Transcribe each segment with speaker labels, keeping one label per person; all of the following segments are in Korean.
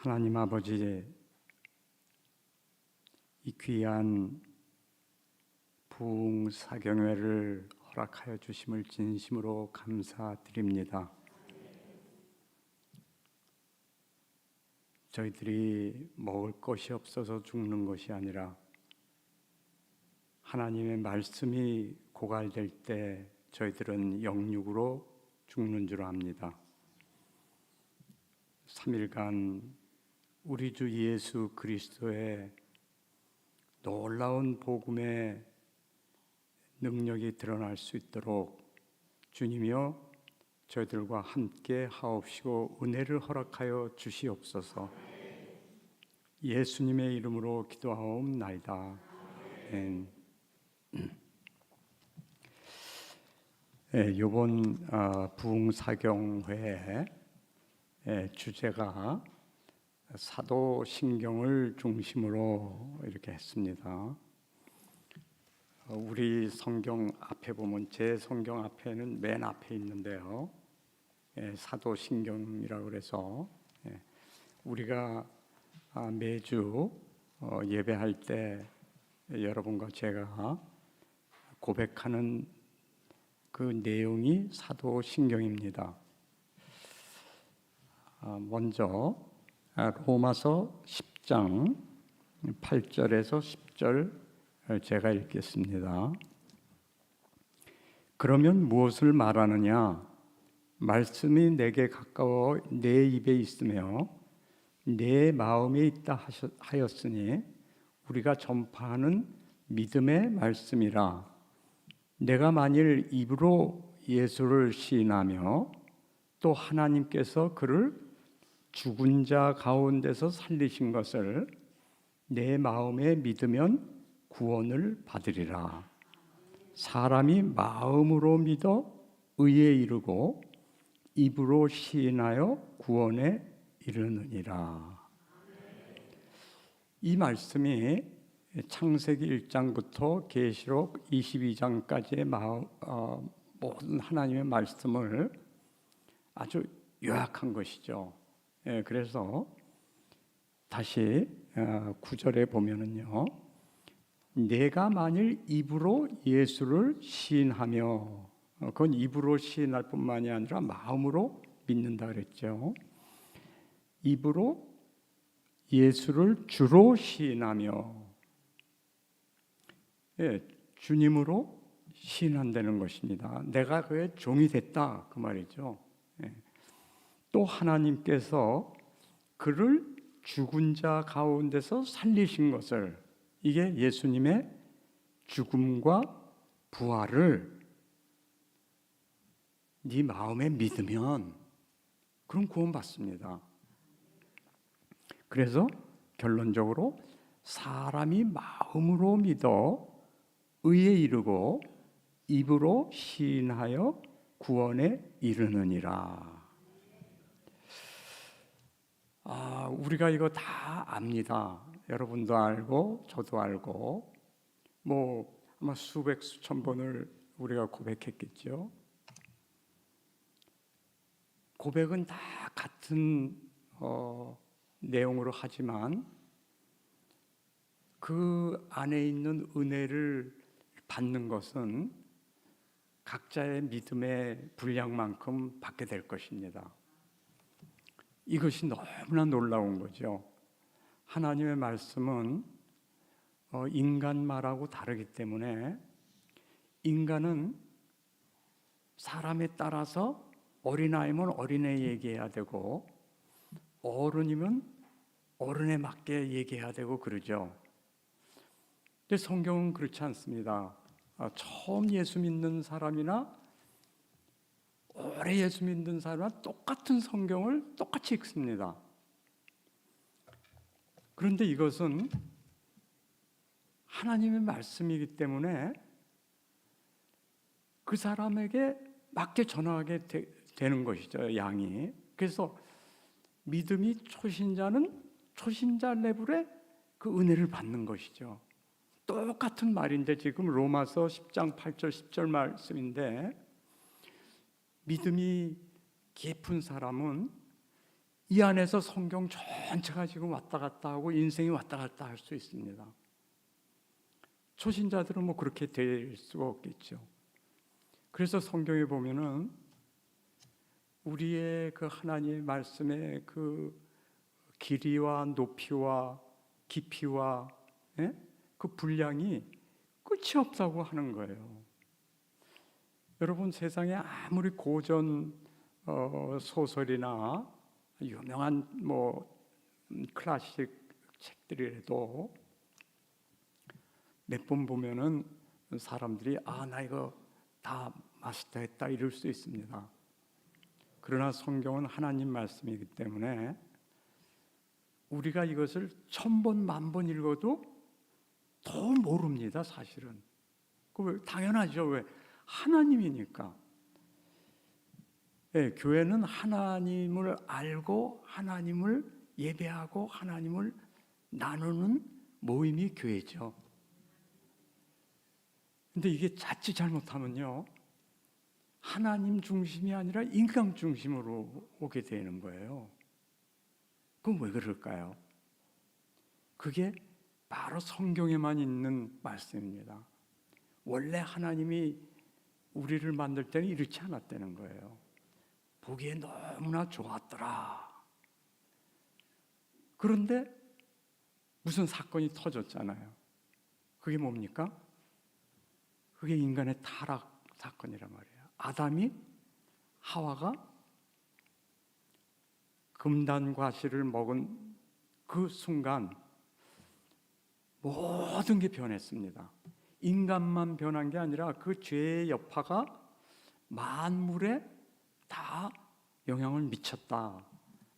Speaker 1: 하나님 아버지, 이 귀한 부흥사경회를 허락하여 주심을 진심으로 감사드립니다. 저희들이 먹을 것이 없어서 죽는 것이 아니라 하나님의 말씀이 고갈될 때 저희들은 영육으로 죽는 줄 압니다. 3일간 우리 주 예수 그리스도의 놀라운 복음의 능력이 드러날 수 있도록 주님이여 저희들과 함께 하옵시고 은혜를 허락하여 주시옵소서. 예수님의 이름으로 기도하옵나이다. 이번 부흥사경회의 주제가 사도신경을 중심으로 이렇게 했습니다. 우리 성경 앞에 보면 제 성경 앞에는 맨 앞에 있는데요, 사도신경이라고 그래서 우리가 매주 예배할 때 여러분과 제가 고백하는 그 내용이 사도신경입니다. 먼저 로마서 10장 8절에서 10절 제가 읽겠습니다. 그러면 무엇을 말하느냐? 말씀이 내게 가까워 내 입에 있으며 내 마음에 있다 하였으니 우리가 전파하는 믿음의 말씀이라. 내가 만일 입으로 예수를 시인하며 또 하나님께서 그를 죽은 자 가운데서 살리신 것을 내 마음에 믿으면 구원을 받으리라. 사람이 마음으로 믿어 의에 이르고 입으로 시인하여 구원에 이르느니라. 이 말씀이 창세기 1장부터 계시록 22장까지의 모든 하나님의 말씀을 아주 요약한 것이죠. 그래서 다시 9절에 보면은요, 내가 만일 입으로 예수를 시인하며, 그건 입으로 시인할 뿐만이 아니라 마음으로 믿는다 그랬죠. 입으로 예수를 주로 시인하며, 주님으로 시인한다는 것입니다. 내가 그의 종이 됐다 그 말이죠. 또 하나님께서 그를 죽은 자 가운데서 살리신 것을, 이게 예수님의 죽음과 부활을 네 마음에 믿으면 그럼 구원받습니다. 그래서 결론적으로 사람이 마음으로 믿어 의에 이르고 입으로 시인하여 구원에 이르느니라. 우리가 이거 다 압니다. 여러분도 알고 저도 알고, 아마 수백 수천 번을 우리가 고백했겠죠. 고백은 다 같은 내용으로 하지만 그 안에 있는 은혜를 받는 것은 각자의 믿음의 분량만큼 받게 될 것입니다. 이것이 너무나 놀라운 거죠. 하나님의 말씀은 인간 말하고 다르기 때문에 인간은 사람에 따라서 어린아이면 어린애 얘기해야 되고 어른이면 어른에 맞게 얘기해야 되고 그러죠. 근데 성경은 그렇지 않습니다. 처음 예수 믿는 사람이나 오래 예수 믿는 사람은 똑같은 성경을 똑같이 읽습니다. 그런데 이것은 하나님의 말씀이기 때문에 그 사람에게 맞게 전하게 되는 것이죠, 양이. 그래서 믿음이 초신자는 초신자 레벨의 그 은혜를 받는 것이죠. 똑같은 말인데 지금 로마서 10장 8절 10절 말씀인데, 믿음이 깊은 사람은 이 안에서 성경 전체가 지금 왔다 갔다 하고 인생이 왔다 갔다 할 수 있습니다. 초신자들은 뭐 그렇게 될 수가 없겠죠. 그래서 성경에 보면은 우리의 그 하나님의 말씀의 그 길이와 높이와 깊이와 그 분량이 끝이 없다고 하는 거예요. 여러분, 세상에 아무리 고전 소설이나 유명한 클래식 책들이라도 몇 번 보면은 사람들이 나 이거 다 마스터했다 이럴 수 있습니다. 그러나 성경은 하나님 말씀이기 때문에 우리가 이것을 1000번, 10,000번 읽어도 더 모릅니다, 사실은. 당연하죠. 왜? 하나님이니까. 네, 교회는 하나님을 알고 하나님을 예배하고 하나님을 나누는 모임이 교회죠. 근데 이게 자칫 잘못하면요, 하나님 중심이 아니라 인간 중심으로 오게 되는 거예요. 그건 왜 그럴까요? 그게 바로 성경에만 있는 말씀입니다. 원래 하나님이 우리를 만들 때는 이렇지 않았다는 거예요. 보기에 너무나 좋았더라. 그런데 무슨 사건이 터졌잖아요. 그게 뭡니까? 그게 인간의 타락 사건이란 말이에요. 아담이 하와가 금단과실을 먹은 그 순간 모든 게 변했습니다. 인간만 변한 게 아니라 그 죄의 여파가 만물에 다 영향을 미쳤다.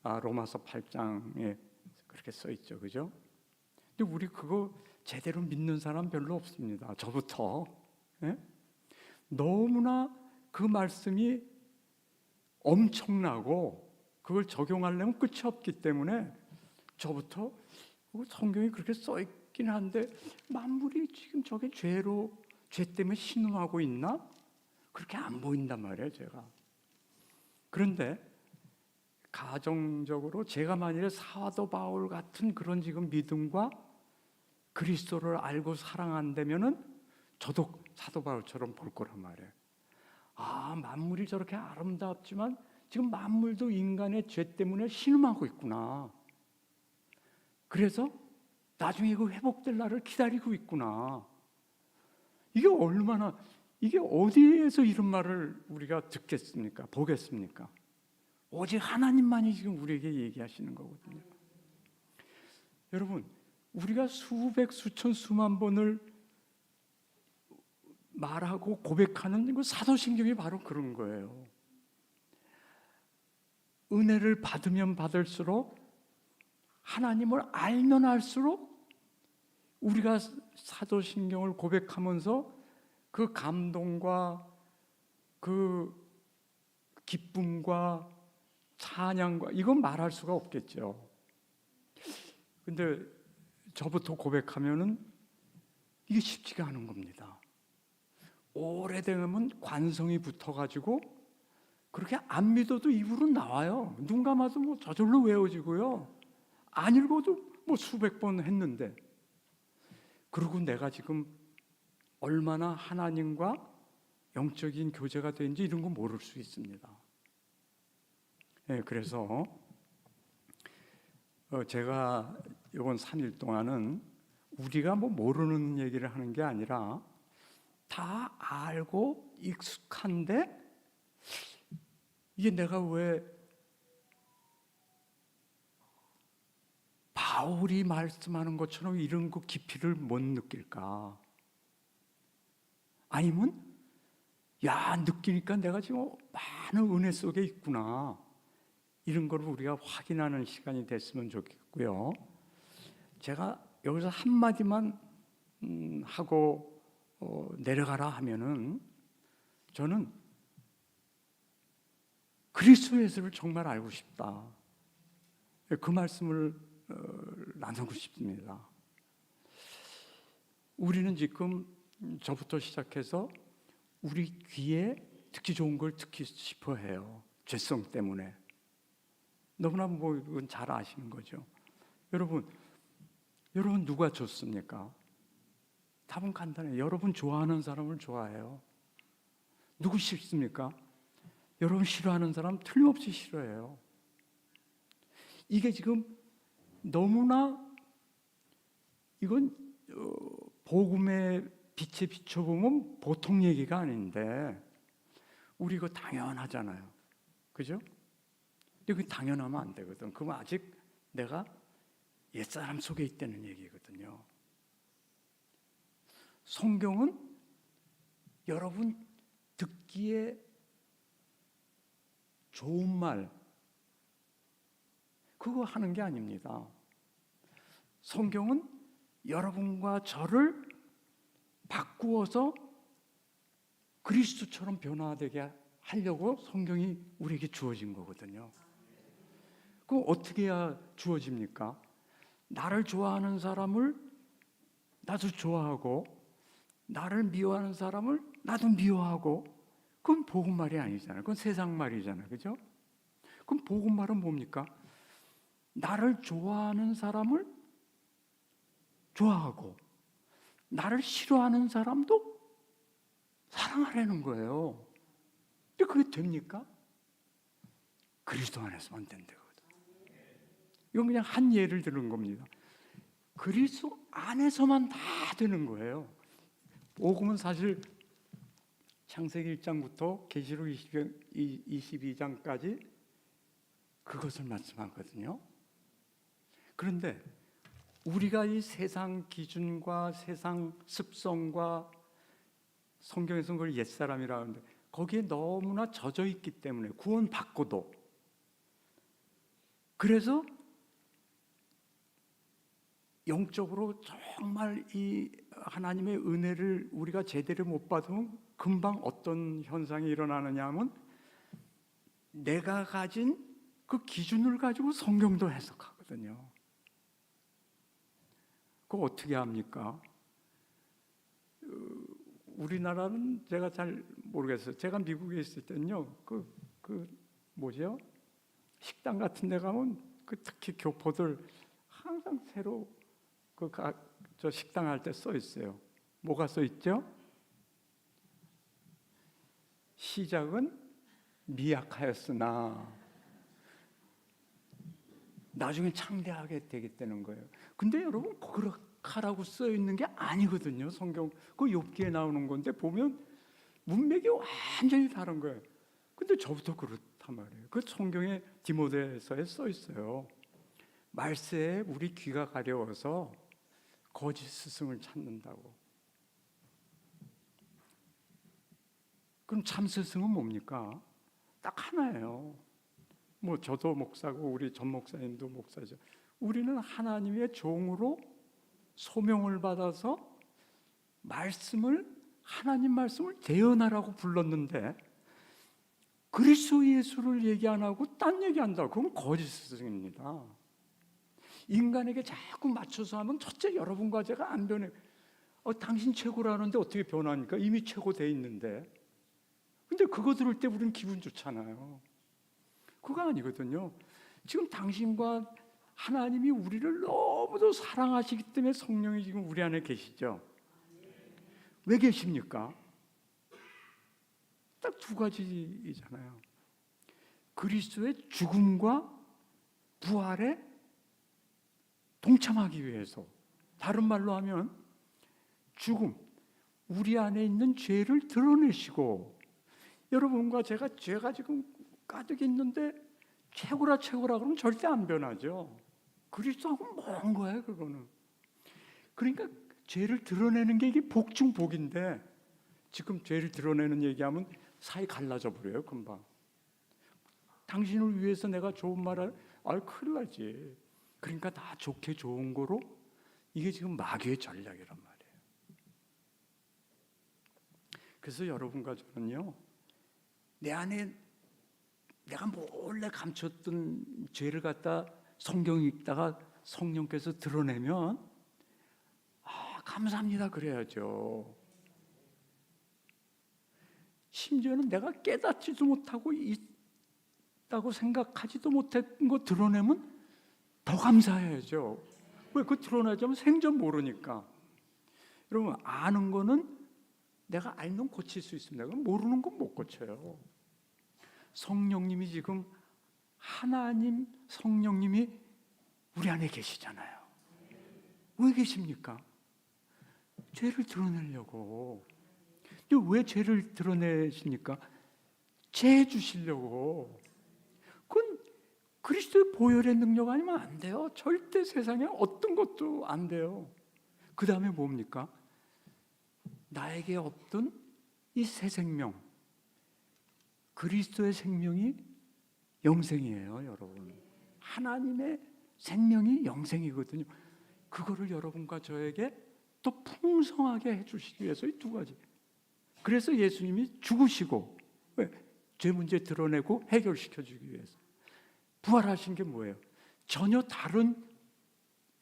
Speaker 1: 로마서 8장에 그렇게 써 있죠, 그죠? 근데 우리 그거 제대로 믿는 사람 별로 없습니다. 저부터. 예? 너무나 그 말씀이 엄청나고 그걸 적용하려면 끝이 없기 때문에 저부터 성경이 그렇게 써 있긴 한데 만물이 지금 저게 죄 때문에 신음하고 있나? 그렇게 안 보인단 말이에요, 제가. 그런데 가정적으로 제가 만일에 사도 바울 같은 그런 지금 믿음과 그리스도를 알고 사랑한다면은 저도 사도 바울처럼 볼 거란 말이에요. 만물이 저렇게 아름답지만 지금 만물도 인간의 죄 때문에 신음하고 있구나. 그래서 나중에 그 회복될 날을 기다리고 있구나. 이게 어디에서 이런 말을 우리가 듣겠습니까? 보겠습니까? 오직 하나님만이 지금 우리에게 얘기하시는 거거든요. 여러분, 우리가 수백, 수천, 수만 번을 말하고 고백하는 그 사도신경이 바로 그런 거예요. 은혜를 받으면 받을수록, 하나님을 알면 알수록 우리가 사도신경을 고백하면서 그 감동과 그 기쁨과 찬양과 이건 말할 수가 없겠죠. 근데 저부터 고백하면은 이게 쉽지가 않은 겁니다. 오래되면 관성이 붙어가지고 그렇게 안 믿어도 입으로 나와요. 눈 감아도 저절로 외워지고요. 안 읽어도 수백 번 했는데, 그리고 내가 지금 얼마나 하나님과 영적인 교제가 되는지 이런 거 모를 수 있습니다. 네, 그래서 제가 이번 3일 동안은 우리가 모르는 얘기를 하는 게 아니라 다 알고 익숙한데 이게 내가 왜 바울이 말씀하는 것처럼 이런 그 깊이를 못 느낄까? 아니면 느끼니까 내가 지금 많은 은혜 속에 있구나. 이런 걸 우리가 확인하는 시간이 됐으면 좋겠고요. 제가 여기서 한마디만 하고 내려가라 하면은 저는 그리스도 예수를 정말 알고 싶다. 그 말씀을 나누고 싶습니다. 우리는 지금 저부터 시작해서 우리 귀에 듣기 좋은 걸 듣기 싶어 해요. 죄성 때문에. 너무나 뭐 이건 잘 아시는 거죠. 여러분 누가 좋습니까? 답은 간단해요. 여러분 좋아하는 사람을 좋아해요. 누구 싫습니까? 여러분 싫어하는 사람 틀림없이 싫어해요. 이게 지금 너무나 이건 복음의 빛에 비춰보면 보통 얘기가 아닌데 우리 이거 당연하잖아요. 그죠? 근데 그 당연하면 안 되거든. 그건 아직 내가 옛사람 속에 있다는 얘기거든요. 성경은 여러분 듣기에 좋은 말 그거 하는 게 아닙니다. 성경은 여러분과 저를 바꾸어서 그리스도처럼 변화되게 하려고 성경이 우리에게 주어진 거거든요. 그럼 어떻게 해야 주어집니까? 나를 좋아하는 사람을 나도 좋아하고 나를 미워하는 사람을 나도 미워하고 그건 복음말이 아니잖아요. 그건 세상말이잖아요. 그죠? 그럼 복음말은 뭡니까? 나를 좋아하는 사람을 좋아하고 나를 싫어하는 사람도 사랑하라는 거예요. 근데 그게 됩니까? 그리스도 안에서만 된다거든. 이건 그냥 한 예를 들은 겁니다. 그리스도 안에서만 다 되는 거예요. 복음은 사실 창세기 1장부터 계시록 22장까지 그것을 말씀하거든요. 그런데 우리가 이 세상 기준과 세상 습성과 성경에서는 그걸 옛사람이라 하는데 거기에 너무나 젖어 있기 때문에 구원 받고도 그래서 영적으로 정말 이 하나님의 은혜를 우리가 제대로 못 받으면 금방 어떤 현상이 일어나느냐 하면 내가 가진 그 기준을 가지고 성경도 해석하거든요. 그거 어떻게 합니까? 우리나라는 제가 잘 모르겠어요. 제가 미국에 있을 때는요, 뭐죠? 식당 같은 데 가면 특히 교포들 항상 새로 저 식당 할 때 써 있어요. 뭐가 써 있죠? 시작은 미약하였으나 나중에 창대하게 되겠다는 거예요. 근데 여러분 그렇게라고 써 있는 게 아니거든요. 성경 그 욥기에 나오는 건데 보면 문맥이 완전히 다른 거예요. 근데 저부터 그렇단 말이에요. 그 성경에 디모데서에 써 있어요. 말세에 우리 귀가 가려워서 거짓 스승을 찾는다고. 그럼 참 스승은 뭡니까? 딱 하나예요. 뭐 저도 목사고 우리 전 목사님도 목사죠. 우리는 하나님의 종으로 소명을 받아서 하나님 말씀을 대언하라고 불렀는데 그리스도 예수를 얘기 안 하고 딴 얘기한다. 그건 거짓 스승입니다. 인간에게 자꾸 맞춰서 하면 첫째 여러분과 제가 안 변해. 당신 최고라는데 어떻게 변합니까? 이미 최고 돼 있는데. 근데 그거 들을 때 우리는 기분 좋잖아요. 그거 아니거든요. 지금 당신과 하나님이 우리를 너무도 사랑하시기 때문에 성령이 지금 우리 안에 계시죠. 왜 계십니까? 딱 두 가지이잖아요. 그리스도의 죽음과 부활에 동참하기 위해서. 다른 말로 하면 죽음, 우리 안에 있는 죄를 드러내시고 여러분과 죄가 지금 가득 있는데 최고라 그러면 절대 안 변하죠. 그리스도하고 먼 거예요, 그거는. 그러니까 죄를 드러내는 게 이게 복 중 복인데 지금 죄를 드러내는 얘기하면 사이 갈라져 버려요, 금방. 당신을 위해서 내가 좋은 말을 큰일 나지. 그러니까 다 좋게 좋은 거로 이게 지금 마귀의 전략이란 말이에요. 그래서 여러분과 저는요, 내 안에 내가 몰래 감췄던 죄를 갖다 성경 읽다가 성령께서 드러내면 감사합니다 그래야죠. 심지어는 내가 깨닫지도 못하고 있다고 생각하지도 못한 거 드러내면 더 감사해야죠. 왜? 그 드러나자면 생전 모르니까. 여러분, 아는 거는 내가 알면 고칠 수 있습니다. 모르는 건 못 고쳐요. 성령님이 지금, 하나님 성령님이 우리 안에 계시잖아요. 왜 계십니까? 죄를 드러내려고. 근데 왜 죄를 드러내십니까? 죄 주시려고. 그건 그리스도의 보혈의 능력 아니면 안 돼요. 절대 세상에 어떤 것도 안 돼요. 그 다음에 뭡니까? 나에게 없던 이 새 생명, 그리스도의 생명이 영생이에요, 여러분. 하나님의 생명이 영생이거든요. 그거를 여러분과 저에게 또 풍성하게 해주시기 위해서 이 두 가지. 그래서 예수님이 죽으시고, 왜? 죄 문제 드러내고 해결시켜주기 위해서. 부활하신 게 뭐예요? 전혀 다른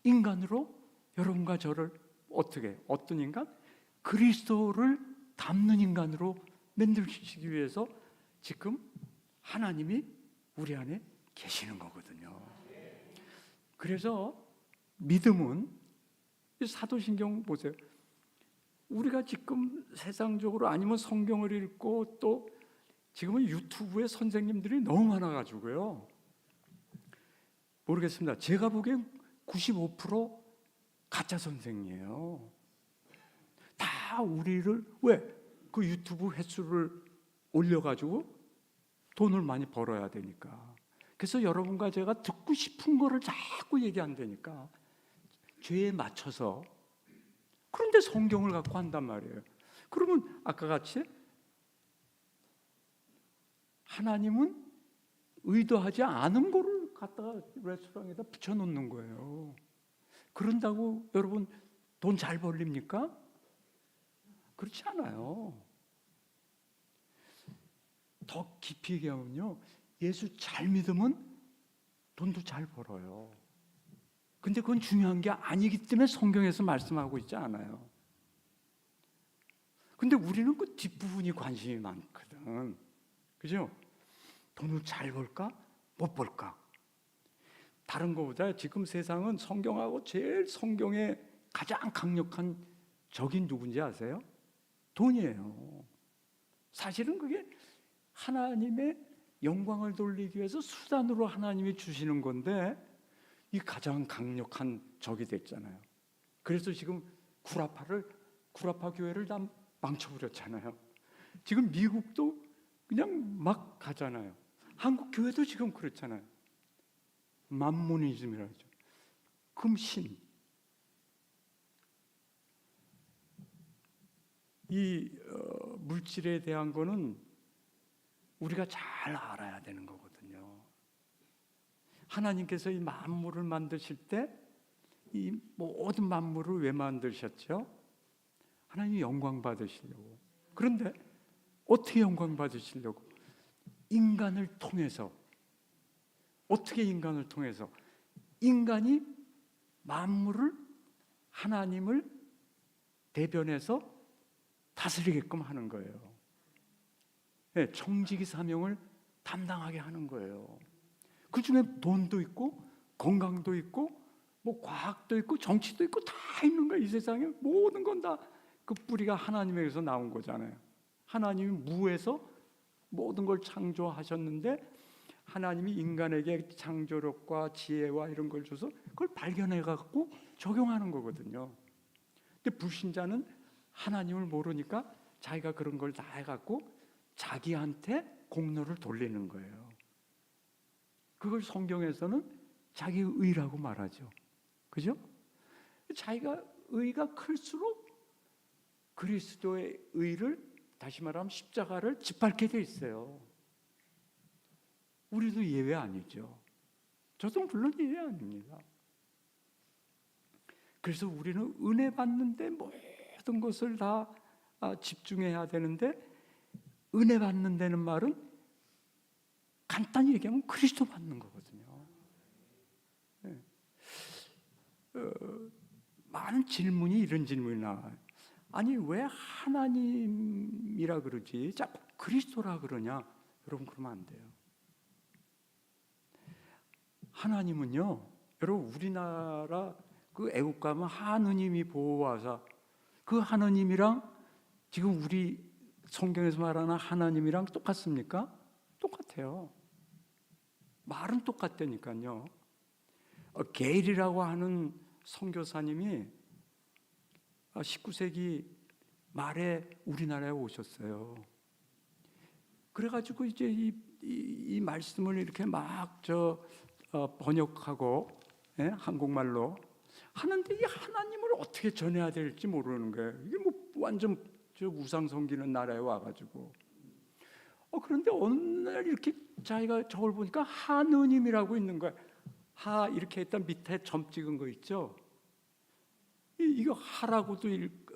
Speaker 1: 인간으로 여러분과 저를 어떤 인간? 그리스도를 닮는 인간으로 만드시기 위해서 지금 하나님이 우리 안에 계시는 거거든요. 그래서 믿음은, 사도신경 보세요. 우리가 지금 세상적으로 아니면 성경을 읽고 또 지금은 유튜브에 선생님들이 너무 많아가지고요. 모르겠습니다. 제가 보기엔 95% 가짜 선생이에요. 다 우리를, 왜? 그 유튜브 횟수를 올려가지고 돈을 많이 벌어야 되니까. 그래서 여러분과 제가 듣고 싶은 거를 자꾸 얘기 안 되니까 죄에 맞춰서. 그런데 성경을 갖고 한단 말이에요. 그러면 아까 같이 하나님은 의도하지 않은 거를 갖다가 레스토랑에다 붙여놓는 거예요. 그런다고 여러분 돈 잘 벌립니까? 그렇지 않아요. 더 깊이 얘기하면요, 예수 잘 믿으면 돈도 잘 벌어요. 근데 그건 중요한 게 아니기 때문에 성경에서 말씀하고 있지 않아요. 근데 우리는 그 뒷부분이 관심이 많거든. 그죠? 돈을 잘 벌까? 못 벌까? 다른 것보다 지금 세상은 성경하고 제일 성경에 가장 강력한 적인 누군지 아세요? 돈이에요. 사실은 그게 하나님의 영광을 돌리기 위해서 수단으로 하나님이 주시는 건데 이 가장 강력한 적이 됐잖아요. 그래서 지금 구라파 교회를 다 망쳐버렸잖아요. 지금 미국도 그냥 막 가잖아요. 한국 교회도 지금 그렇잖아요. 맘모니즘이라죠. 금신. 이 물질에 대한 거는 우리가 잘 알아야 되는 거거든요. 하나님께서 이 만물을 만드실 때 이 모든 만물을 왜 만드셨죠? 하나님이 영광 받으시려고. 그런데 어떻게 영광 받으시려고? 인간을 통해서. 어떻게 인간을 통해서? 인간이 만물을, 하나님을 대변해서 다스리게끔 하는 거예요. 네, 청지기 사명을 담당하게 하는 거예요. 그 중에 돈도 있고 건강도 있고 뭐 과학도 있고 정치도 있고 다 있는 거예요. 이 세상에 모든 건 다 그 뿌리가 하나님에게서 나온 거잖아요. 하나님이 무에서 모든 걸 창조하셨는데 하나님이 인간에게 창조력과 지혜와 이런 걸 줘서 그걸 발견해 갖고 적용하는 거거든요. 근데 불신자는 하나님을 모르니까 자기가 그런 걸 다 해갖고 자기한테 공로를 돌리는 거예요. 그걸 성경에서는 자기의 의라고 말하죠. 그죠? 자기가 의가 클수록 그리스도의 의를, 다시 말하면 십자가를 짓밟게 돼 있어요. 우리도 예외 아니죠. 저도 물론 예외 아닙니다. 그래서 우리는 은혜 받는데 모든 것을 다 집중해야 되는데, 은혜 받는다는 말은 간단히 얘기하면 그리스도 받는 거거든요. 네. 많은 질문이, 이런 질문이 나와요. 아니 왜 하나님이라 그러지 자꾸 그리스도라 그러냐? 여러분 그러면 안 돼요. 하나님은요, 여러분 우리나라 그 애국 가면 하느님이 보호하사, 그 하느님이랑 지금 우리 성경에서 말하는 하나님이랑 똑같습니까? 똑같아요. 말은 똑같다니까요. 게일이라고 하는 선교사님이 19세기 말에 우리나라에 오셨어요. 그래가지고 이제 이 말씀을 이렇게 막 번역하고, 예? 한국말로 하는데 이 하나님을 어떻게 전해야 될지 모르는 거예요. 이게 뭐 완전 우상 섬기는 나라에 와가지고. 그런데 어느 날 이렇게 자기가 저걸 보니까 하느님이라고 있는 거예요. 하 이렇게 했다 밑에 점 찍은 거 있죠. 이거 하라고도 읽고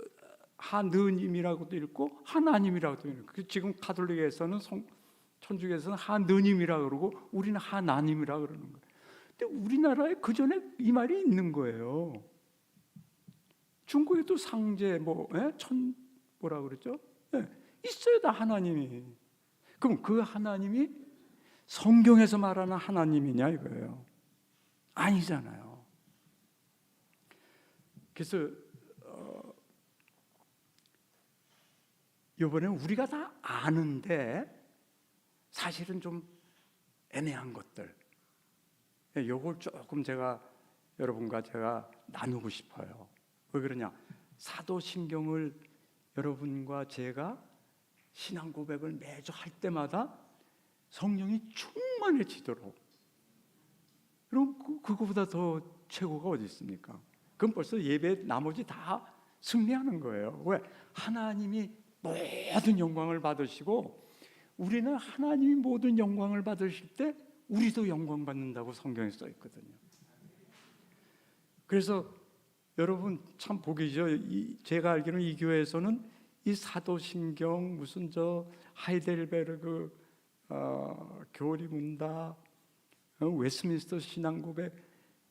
Speaker 1: 하느님이라고도 읽고 하나님이라고도 읽고, 지금 가톨릭에서는 천주교에서는 하느님이라고 그러고 우리는 하나님이라고 그러는 거예요. 근데 우리나라에 그 전에 이 말이 있는 거예요. 중국에도 상제 뭐라 그러죠? 있어요, 다 하나님이. 그럼 그 하나님이 성경에서 말하는 하나님이냐 이거예요. 아니잖아요. 그래서 이번에 우리가 다 아는데 사실은 좀 애매한 것들, 요걸 조금 여러분과 제가 나누고 싶어요. 왜 그러냐? 사도신경을 여러분과 제가 신앙 고백을 매주 할 때마다 성령이 충만해지도록, 그럼 그거보다 더 최고가 어디 있습니까? 그럼 벌써 예배 나머지 다 승리하는 거예요. 왜? 하나님이 모든 영광을 받으시고, 우리는 하나님이 모든 영광을 받으실 때 우리도 영광 받는다고 성경에 써 있거든요. 그래서 여러분 참 복이죠. 제가 알기로는 이 교회에서는 이 사도신경 무슨 하이델베르그 교리문답, 웨스민스터 신앙고백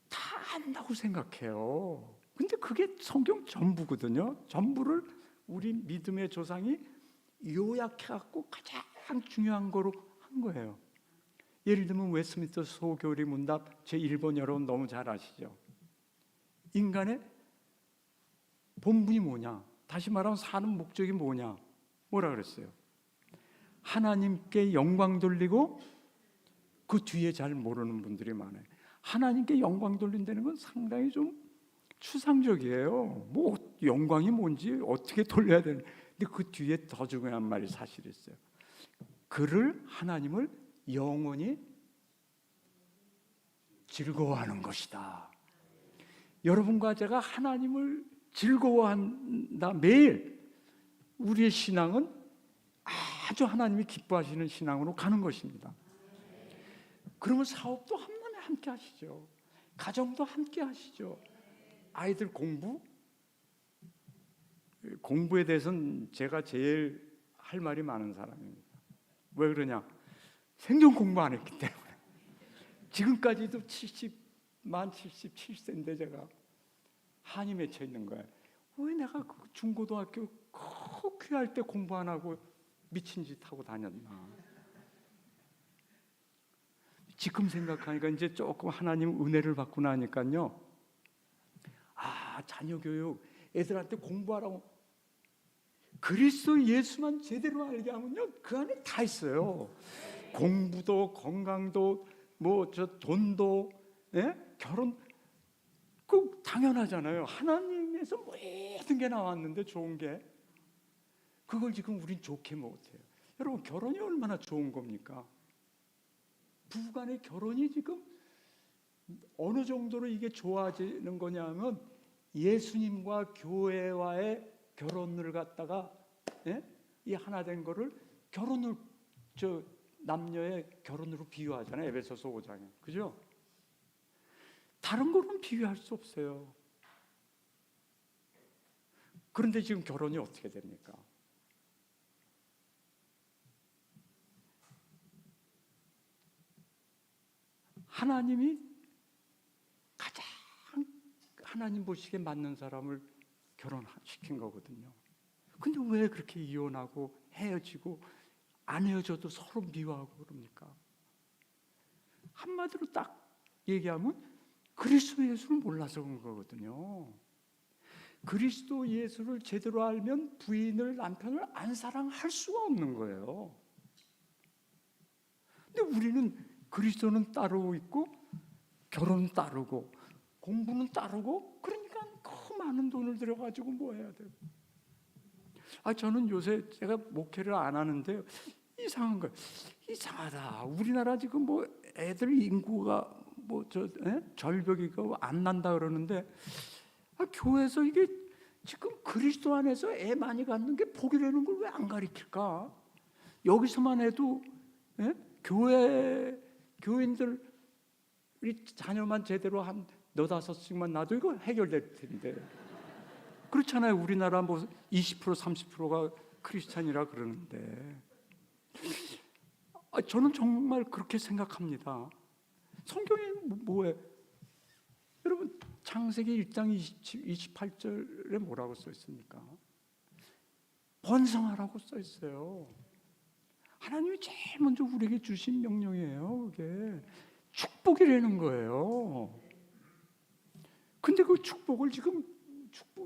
Speaker 1: 다 안다고 생각해요. 근데 그게 성경 전부거든요. 전부를 우리 믿음의 조상이 요약해갖고 가장 중요한 거로 한 거예요. 예를 들면 웨스민스터 소교리 문답 제1번 여러분 너무 잘 아시죠? 인간의 본분이 뭐냐? 다시 말하면 사는 목적이 뭐냐? 뭐라 그랬어요? 하나님께 영광 돌리고, 그 뒤에 잘 모르는 분들이 많아요. 하나님께 영광 돌린다는 건 상당히 좀 추상적이에요. 뭐 영광이 뭔지 어떻게 돌려야 되는. 근데 그 뒤에 더 중요한 말이 사실 있어요. 하나님을 영원히 즐거워하는 것이다. 여러분과 제가 하나님을 즐거워한다. 매일 우리의 신앙은 아주 하나님이 기뻐하시는 신앙으로 가는 것입니다. 그러면 사업도 한 번에 함께 하시죠. 가정도 함께 하시죠. 아이들 공부에 대해서는 제가 제일 할 말이 많은 사람입니다. 왜 그러냐? 생전 공부 안 했기 때문에. 지금까지도 77세인데 제가 한이 맺혀 있는 거예요. 왜 내가 중고등학교 귀할 때 공부 안 하고 미친 짓 하고 다녔나? 지금 생각하니까 이제 조금 하나님 은혜를 받고 나니까요. 자녀 교육, 애들한테 공부하라고, 그리스도 예수만 제대로 알게 하면요, 그 안에 다 있어요. 공부도, 건강도, 돈도, 결혼, 당연하잖아요. 하나님에서 모든 게 나왔는데 좋은 게, 그걸 지금 우린 좋게 못해요. 여러분, 결혼이 얼마나 좋은 겁니까? 부부간의 결혼이 지금 어느 정도로 이게 좋아지는 거냐면, 예수님과 교회와의 결혼을 갖다가 이 하나 된 거를 결혼을 남녀의 결혼으로 비유하잖아요. 에베소서 5장에. 그죠? 다른 거는 비교할 수 없어요. 그런데 지금 결혼이 어떻게 됩니까? 하나님이 가장 하나님 보시기에 맞는 사람을 결혼시킨 거거든요. 근데 왜 그렇게 이혼하고 헤어지고, 안 헤어져도 서로 미워하고 그럽니까? 한마디로 딱 얘기하면 그리스도 예수를 몰라서 그런 거거든요. 그리스도 예수를 제대로 알면 부인을, 남편을 안 사랑할 수가 없는 거예요. 근데 우리는 그리스도는 따로 있고 결혼은 따르고 공부는 따르고, 그러니까 그 많은 돈을 들여가지고 뭐 해야 되고. 저는 요새 제가 목회를 안 하는데 이상한 거예요. 이상하다. 우리나라 지금 뭐 애들 인구가 절벽이 안 난다 그러는데, 교회에서 이게 지금 그리스도 안에서 애 많이 갖는 게 복이라는 걸 왜 안 가르칠까? 여기서만 해도 교인들이 자녀만 제대로 한 너다섯씩만 낳아도 이거 해결될 텐데. 그렇잖아요. 우리나라 뭐 20% 30%가 크리스찬이라 그러는데, 저는 정말 그렇게 생각합니다. 성경에 뭐예요? 여러분, 창세기 1장 28절에 뭐라고 써 있습니까? 번성하라고 써 있어요. 하나님이 제일 먼저 우리에게 주신 명령이에요. 그게 축복이라는 거예요. 근데 그 축복을 지금,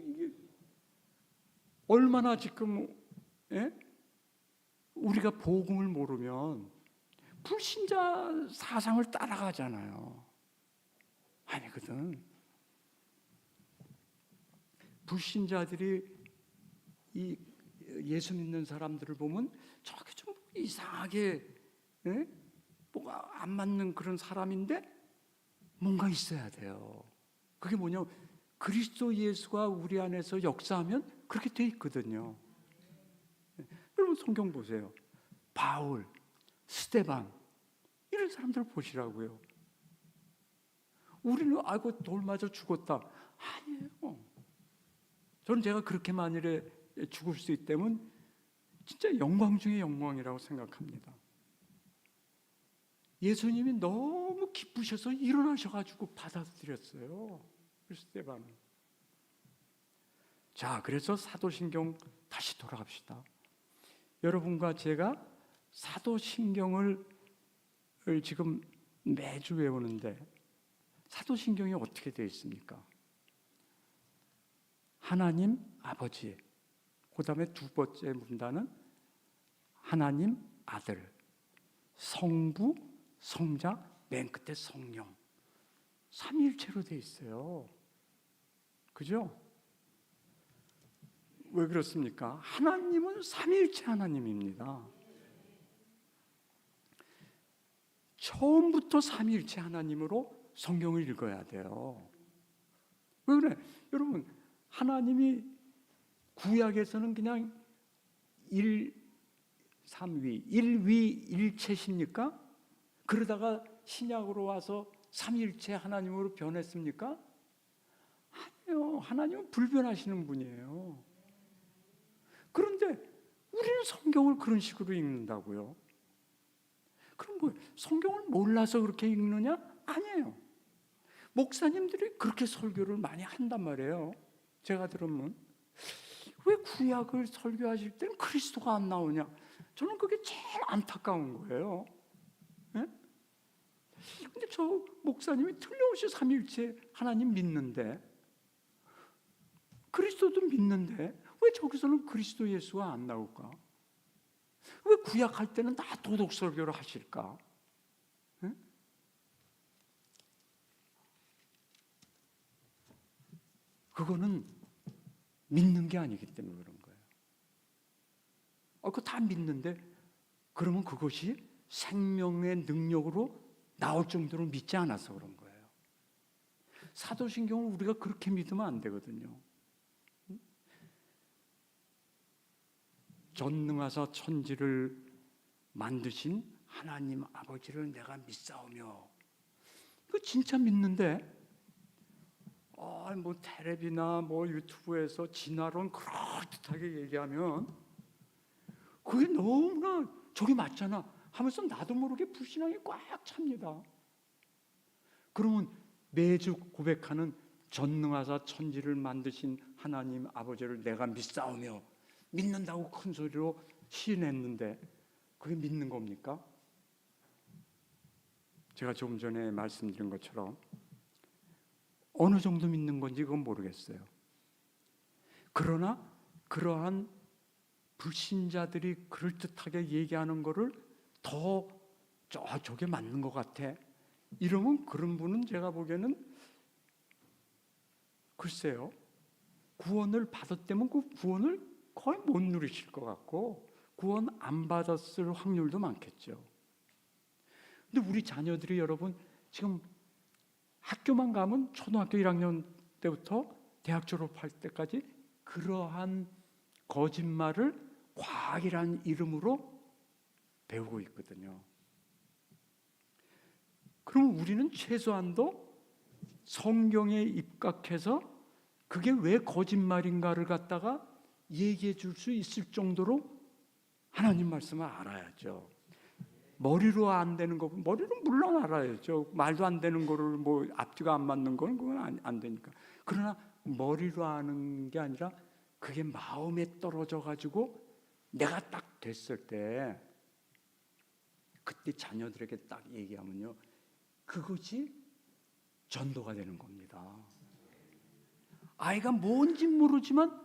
Speaker 1: 이게 얼마나 지금 우리가 복음을 모르면 불신자 사상을 따라가잖아요. 아니거든. 불신자들이 이 예수 믿는 사람들을 보면 저게 좀 이상하게 뭐가 안 맞는 그런 사람인데 뭔가 있어야 돼요. 그게 뭐냐? 그리스도 예수가 우리 안에서 역사하면 그렇게 돼 있거든요. 여러분 성경 보세요. 바울, 스데반 이런 사람들 보시라고요. 우리는 돌 맞아 죽었다. 아니에요. 저는 제가 그렇게 만일에 죽을 수 있다면 진짜 영광 중에 영광이라고 생각합니다. 예수님이 너무 기쁘셔서 일어나셔가지고 받아들였어요. 스데반은. 자, 그래서 사도신경 다시 돌아갑시다. 여러분과 제가 사도신경을 지금 매주 외우는데 사도신경이 어떻게 되어 있습니까? 하나님 아버지, 그 다음에 두 번째 문단은 하나님 아들, 성부, 성자, 맨 끝에 성령, 삼위일체로 되어 있어요. 그죠? 왜 그렇습니까? 하나님은 삼위일체 하나님입니다. 처음부터 삼위일체 하나님으로 성경을 읽어야 돼요. 왜 그래? 여러분, 하나님이 구약에서는 그냥 삼위, 일체십니까? 그러다가 신약으로 와서 삼위일체 하나님으로 변했습니까? 아니요. 하나님은 불변하시는 분이에요. 그런데 우리는 성경을 그런 식으로 읽는다고요. 그럼 뭐 성경을 몰라서 그렇게 읽느냐? 아니에요. 목사님들이 그렇게 설교를 많이 한단 말이에요. 제가 들으면 왜 구약을 설교하실 때는 그리스도가 안 나오냐? 저는 그게 제일 안타까운 거예요. 근데 저 목사님이 틀림없이 삼위일체 하나님 믿는데, 그리스도도 믿는데 왜 저기서는 그리스도 예수가 안 나올까? 왜 구약할 때는 다 도덕 설교를 하실까? 그거는 믿는 게 아니기 때문에 그런 거예요. 그거 다 믿는데 그러면 그것이 생명의 능력으로 나올 정도로 믿지 않아서 그런 거예요. 사도신경을 우리가 그렇게 믿으면 안 되거든요. 전능하사 천지를 만드신 하나님 아버지를 내가 믿사오며, 이거 진짜 믿는데 뭐 텔레비나 뭐 유튜브에서 진화론 그럴듯하게 얘기하면 그게 너무나 저게 맞잖아 하면서 나도 모르게 불신앙이 꽉 찹니다. 그러면 매주 고백하는 전능하사 천지를 만드신 하나님 아버지를 내가 믿사오며, 믿는다고 큰 소리로 시인했는데 그게 믿는 겁니까? 제가 조금 전에 말씀드린 것처럼 어느 정도 믿는 건지 그건 모르겠어요. 그러나 그러한 불신자들이 그럴듯하게 얘기하는 거를 더 저게 맞는 것 같아, 이러면 그런 분은 제가 보기에는 글쎄요, 구원을 받았다면 그 구원을 거의 못 누리실 것 같고 구원 안 받았을 확률도 많겠죠. 근데 우리 자녀들이 여러분 지금 학교만 가면 초등학교 1학년 때부터 대학 졸업할 때까지 그러한 거짓말을 과학이라는 이름으로 배우고 있거든요. 그럼 우리는 최소한도 성경에 입각해서 그게 왜 거짓말인가를 갖다가 얘기해 줄 수 있을 정도로 하나님 말씀을 알아야죠. 머리로 안 되는 거, 머리로 물론 알아야죠. 말도 안 되는 거를 뭐 앞뒤가 안 맞는 거는 그건 안 되니까. 그러나 머리로 아는 게 아니라 그게 마음에 떨어져 가지고 내가 딱 됐을 때 그때 자녀들에게 딱 얘기하면요, 그것이 전도가 되는 겁니다. 아이가 뭔지 모르지만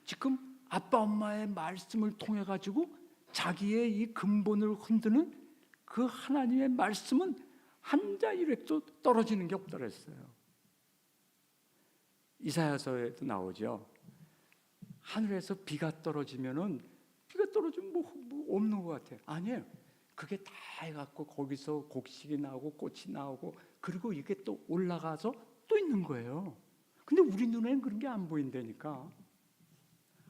Speaker 1: 지금 아빠 엄마의 말씀을 통해 가지고 자기의 이 근본을 흔드는 그 하나님의 말씀은 한자 일획도 떨어지는 게 없다 그랬어요. 이사야서에도 나오죠. 하늘에서 비가 떨어지면은 비가 떨어지면 뭐 없는 것 같아요. 아니에요. 그게 다 해갖고 거기서 곡식이 나오고 꽃이 나오고 그리고 이게 또 올라가서 또 있는 거예요. 근데 우리 눈에는 그런 게 안 보인다니까.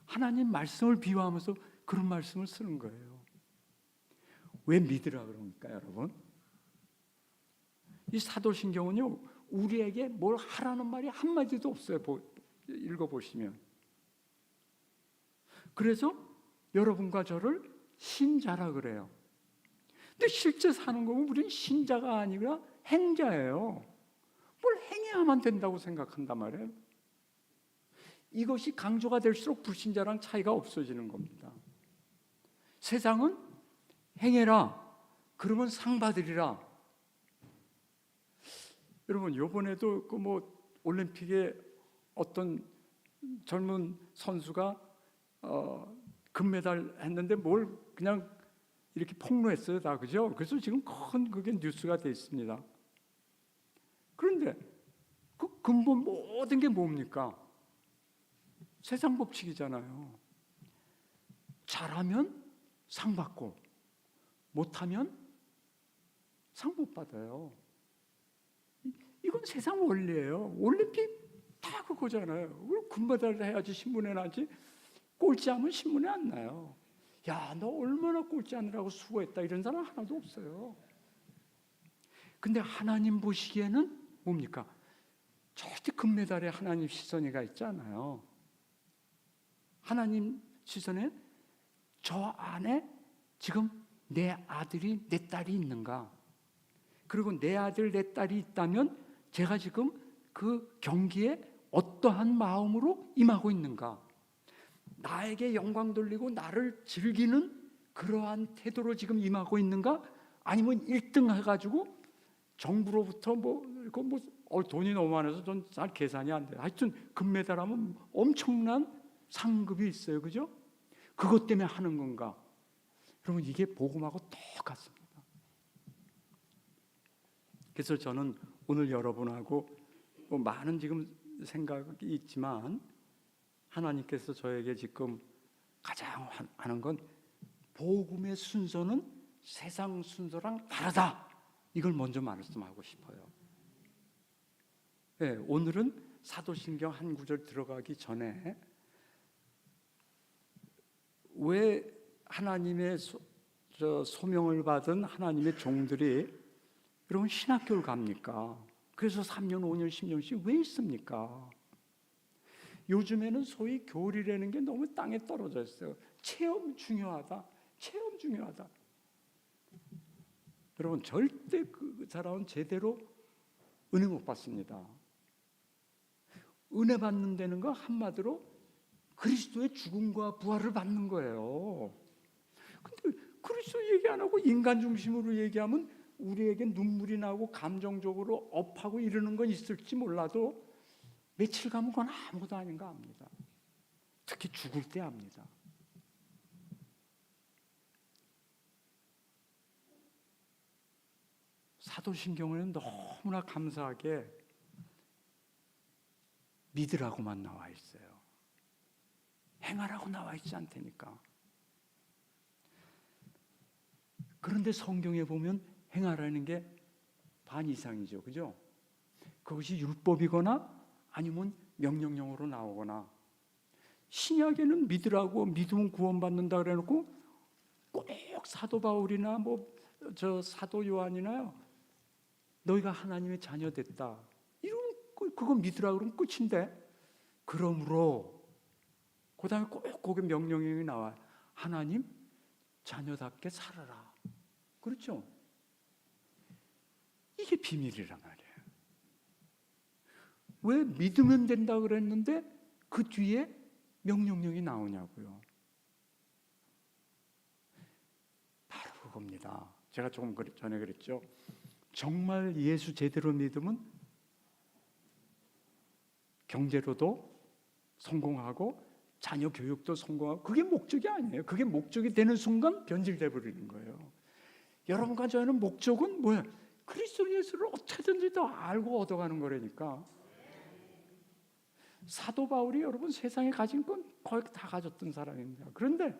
Speaker 1: 하나님 말씀을 비유하면서 그런 말씀을 쓰는 거예요. 왜 믿으라 그럽니까, 여러분? 이 사도신경은요, 우리에게 뭘 하라는 말이 한마디도 없어요. 읽어보시면. 그래서 여러분과 저를 신자라 그래요. 근데 실제 사는 거면 우리는 신자가 아니라 행자예요. 뭘 행해야만 된다고 생각한단 말이에요. 이것이 강조가 될수록 불신자랑 차이가 없어지는 겁니다. 세상은 행해라, 그러면 상 받으리라. 여러분, 요번에도 그 올림픽에 어떤 젊은 선수가 금메달 했는데 뭘 그냥 이렇게 폭로했어요, 다. 그죠? 그래서 지금 큰 그게 뉴스가 돼 있습니다. 그런데 그 근본 모든 게 뭡니까? 세상 법칙이잖아요. 잘하면 상 받고 못하면 상 못 받아요. 이건 세상 원리예요. 올림픽 다 그거잖아요. 금메달 해야지 신문에 나지. 꼴찌하면 신문에 안 나요. 야, 너 얼마나 꼴찌 하느라고 수고했다, 이런 사람 하나도 없어요. 근데 하나님 보시기에는 뭡니까? 절대 금메달에 하나님 시선이가 있잖아요. 하나님 시선에 저 안에 지금 내 아들이 내 딸이 있는가? 그리고 내 아들 내 딸이 있다면 제가 지금 그 경기에 어떠한 마음으로 임하고 있는가? 나에게 영광 돌리고 나를 즐기는 그러한 태도로 지금 임하고 있는가? 아니면 1등 해가지고 정부로부터 돈이 너무 많아서 전 잘 계산이 안 돼요. 하여튼 금메달 하면 엄청난 상급이 있어요. 그죠? 그것 때문에 하는 건가? 여러분, 이게 복음하고 똑같습니다. 그래서 저는 오늘 여러분하고 많은 지금 생각이 있지만 하나님께서 저에게 지금 가장 하는 건 복음의 순서는 세상 순서랑 다르다. 이걸 먼저 말씀하고 싶어요. 네, 오늘은 사도신경 한 구절 들어가기 전에 왜 하나님의 소명을 받은 하나님의 종들이 여러분 신학교를 갑니까? 그래서 3년, 5년, 10년씩 왜 있습니까? 요즘에는 소위 교리라는 게 너무 땅에 떨어져 있어요. 체험 중요하다. 체험 중요하다. 여러분, 절대 그 사람은 제대로 은혜 못 받습니다. 은혜 받는 데는 거 한마디로 그리스도의 죽음과 부활을 받는 거예요. 근데 그리스도 얘기 안 하고 인간 중심으로 얘기하면 우리에게 눈물이 나고 감정적으로 업하고 이러는 건 있을지 몰라도 며칠 가면 그건 아무것도 아닌 거 압니다. 특히 죽을 때 압니다. 사도신경에는 너무나 감사하게 믿으라고만 나와 있어요. 행하라고 나와 있지 않다니까. 그런데 성경에 보면 행하라는 게 반 이상이죠. 그죠? 그것이 율법이거나 아니면 명령형으로 나오거나, 신약에는 믿으라고, 믿으면 구원받는다 그래놓고 꼭 사도 바울이나 사도 요한이나요, 너희가 하나님의 자녀 됐다, 이런 그거 믿으라 그러면 끝인데, 그러므로 그 다음에 꼭 거기 명령형이 나와. 하나님 자녀답게 살아라. 그렇죠? 이게 비밀이란 말이에요. 왜 믿으면 된다 그랬는데 그 뒤에 명령형이 나오냐고요. 바로 그겁니다. 제가 조금 전에 그랬죠. 정말 예수 제대로 믿으면 경제로도 성공하고 자녀 교육도 성공하고, 그게 목적이 아니에요. 그게 목적이 되는 순간 변질돼 버리는 거예요. 여러분과 저희는 목적은 뭐야? 그리스도 예수를 어떻게든지 더 알고 얻어가는 거라니까. 사도 바울이 여러분 세상에 가진 건 거의 다 가졌던 사람입니다. 그런데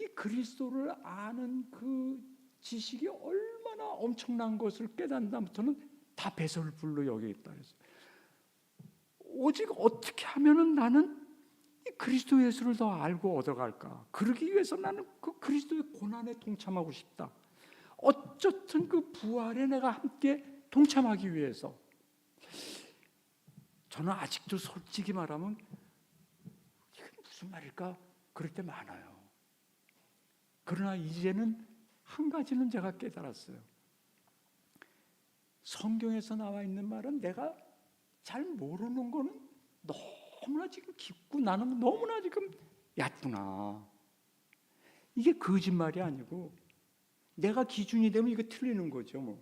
Speaker 1: 이 그리스도를 아는 그 지식이 얼마나 엄청난 것을 깨닫는 다음부터는 다 배설불로 여기겠다 그랬어요. 오직 어떻게 하면은 나는 이 그리스도 예수를 더 알고 얻어갈까? 그러기 위해서 나는 그 그리스도의 고난에 동참하고 싶다. 어쨌든 그 부활에 내가 함께 동참하기 위해서. 저는 아직도 솔직히 말하면 이게 무슨 말일까? 그럴 때 많아요. 그러나 이제는 한 가지는 제가 깨달았어요. 성경에서 나와 있는 말은 내가 잘 모르는 거는 너무나 지금 깊고 나는 너무나 지금 얕구나. 이게 거짓말이 아니고 내가 기준이 되면 이거 틀리는 거죠. 뭐.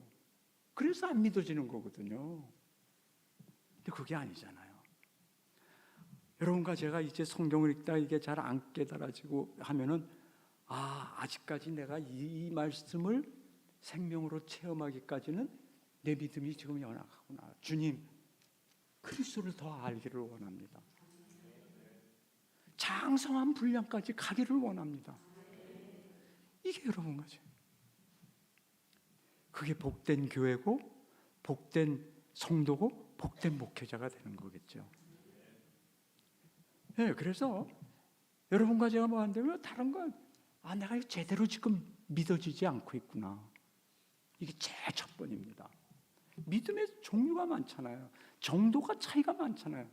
Speaker 1: 그래서 안 믿어지는 거거든요. 근데 그게 아니잖아요. 여러분과 제가 이제 성경을 읽다 이게 잘 안 깨달아지고 하면은, 아직까지 내가 이 말씀을 생명으로 체험하기까지는 내 믿음이 지금 연약하구나. 주님, 그리스도를 더 알기를 원합니다. 장성한 분량까지 가기를 원합니다. 이게 여러분 거죠. 그게 복된 교회고, 복된 성도고, 복된 목회자가 되는 거겠죠. 네, 그래서 여러분과 제가 뭐 한다면 다른 건, 내가 이거 제대로 지금 믿어지지 않고 있구나. 이게 제일 첫 번입니다. 믿음의 종류가 많잖아요. 정도가 차이가 많잖아요.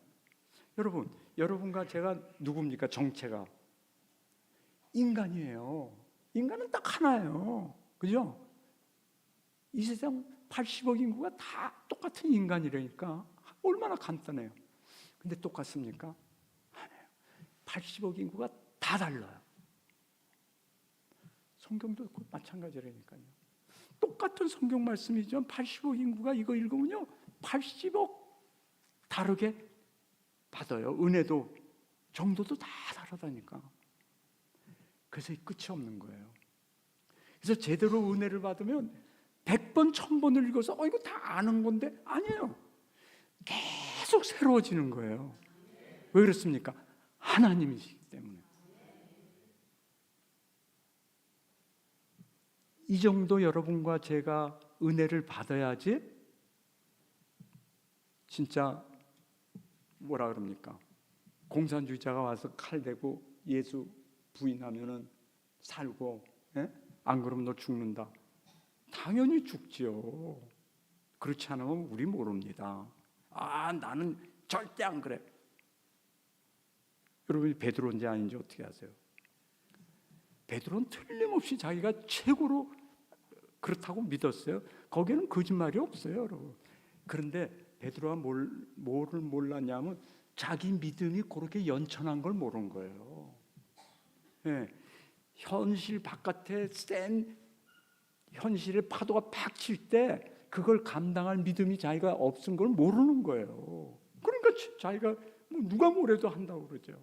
Speaker 1: 여러분과 제가 누굽니까? 정체가 인간이에요. 인간은 딱 하나예요. 그죠? 이 세상 80억 인구가 다 똑같은 인간이라니까 얼마나 간단해요. 근데 똑같습니까? 아니에요. 80억 인구가 다 달라요. 성경도 마찬가지라니까요. 똑같은 성경 말씀이지만 80억 인구가 이거 읽으면요 80억 다르게 받아요. 은혜도 정도도 다 다르다니까. 그래서 끝이 없는 거예요. 그래서 제대로 은혜를 받으면 100번, 1000번을 읽어서 이거 다 아는 건데 아니에요. 계속 새로워지는 거예요. 왜 그렇습니까? 하나님이시기 때문에. 이 정도 여러분과 제가 은혜를 받아야지 진짜 뭐라 그럽니까? 공산주의자가 와서 칼 대고 예수 부인하면은 살고, 안 그러면 너 죽는다. 당연히 죽지요. 그렇지 않으면 우리 모릅니다. 나는 절대 안 그래. 여러분이 베드로인지 아닌지 어떻게 아세요? 베드로는 틀림없이 자기가 최고로 그렇다고 믿었어요. 거기에는 거짓말이 없어요, 여러분. 그런데 베드로가 뭐를 몰랐냐면 자기 믿음이 그렇게 연천한 걸 모른 거예요. 현실 바깥에 센 현실의 파도가 팍 칠 때 그걸 감당할 믿음이 자기가 없은 걸 모르는 거예요. 그러니까 자기가 뭐 누가 뭐래도 한다고 그러죠.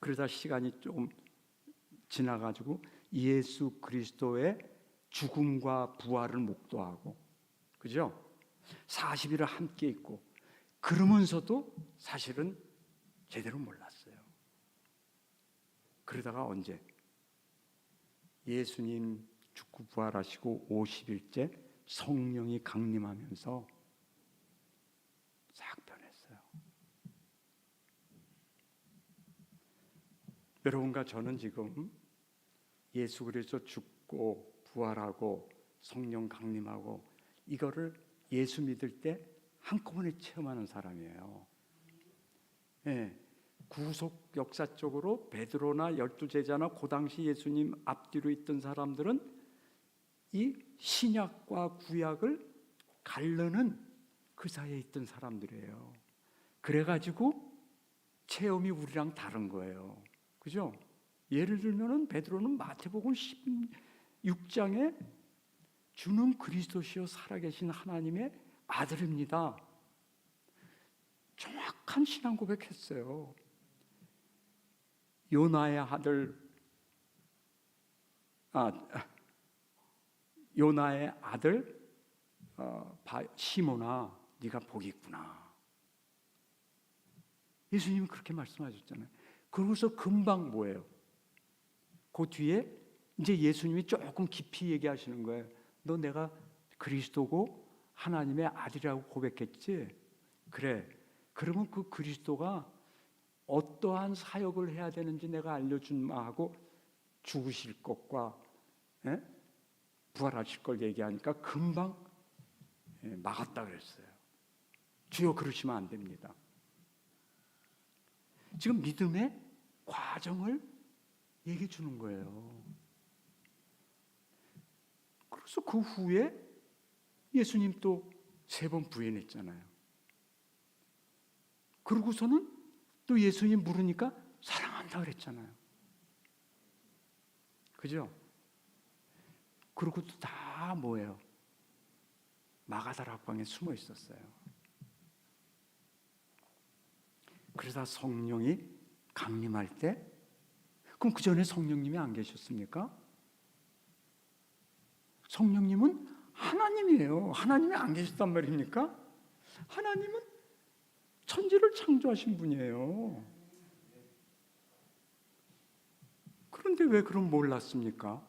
Speaker 1: 그러다 시간이 조금 지나가지고 예수 그리스도의 죽음과 부활을 목도하고, 그죠? 40일을 함께 있고, 그러면서도 사실은 제대로 몰랐어요. 그러다가 언제 예수님 죽고 부활하시고 50일째 성령이 강림하면서 싹 변했어요. 여러분과 저는 지금 예수 그리스도 죽고 부활하고 성령 강림하고 이거를 예수 믿을 때 한꺼번에 체험하는 사람이에요. 예, 구속 역사적으로 베드로나 12제자나 그 당시 예수님 앞뒤로 있던 사람들은 이 신약과 구약을 가르는 그 사이에 있던 사람들이에요. 그래가지고 체험이 우리랑 다른 거예요. 그죠? 예를 들면은 베드로는 마태복음 16장에 주는 그리스도시요 살아계신 하나님의 아들입니다. 정확한 신앙 고백했어요. 요나의 아들 시몬아, 네가 복이 있구나. 예수님이 그렇게 말씀하셨잖아요. 그러고서 금방 뭐예요? 그 뒤에 이제 예수님이 조금 깊이 얘기하시는 거예요. 너 내가 그리스도고 하나님의 아들이라고 고백했지? 그래. 그러면 그 그리스도가 어떠한 사역을 해야 되는지 내가 알려준마 하고 죽으실 것과 부활하실 걸 얘기하니까 금방 막았다 그랬어요. 주여 그러시면 안 됩니다. 지금 믿음의 과정을 얘기해 주는 거예요. 그래서 그 후에 예수님 또 3번 부인했잖아요. 그러고서는 또 예수님 물으니까 사랑한다 그랬잖아요. 그죠? 그리고 또 다 뭐예요? 마가다락방에 숨어 있었어요. 그러다 성령이 강림할 때, 그럼 그 전에 성령님이 안 계셨습니까? 성령님은 하나님이에요. 하나님이 안 계셨단 말입니까? 하나님은 천지를 창조하신 분이에요. 그런데 왜 그럼 몰랐습니까?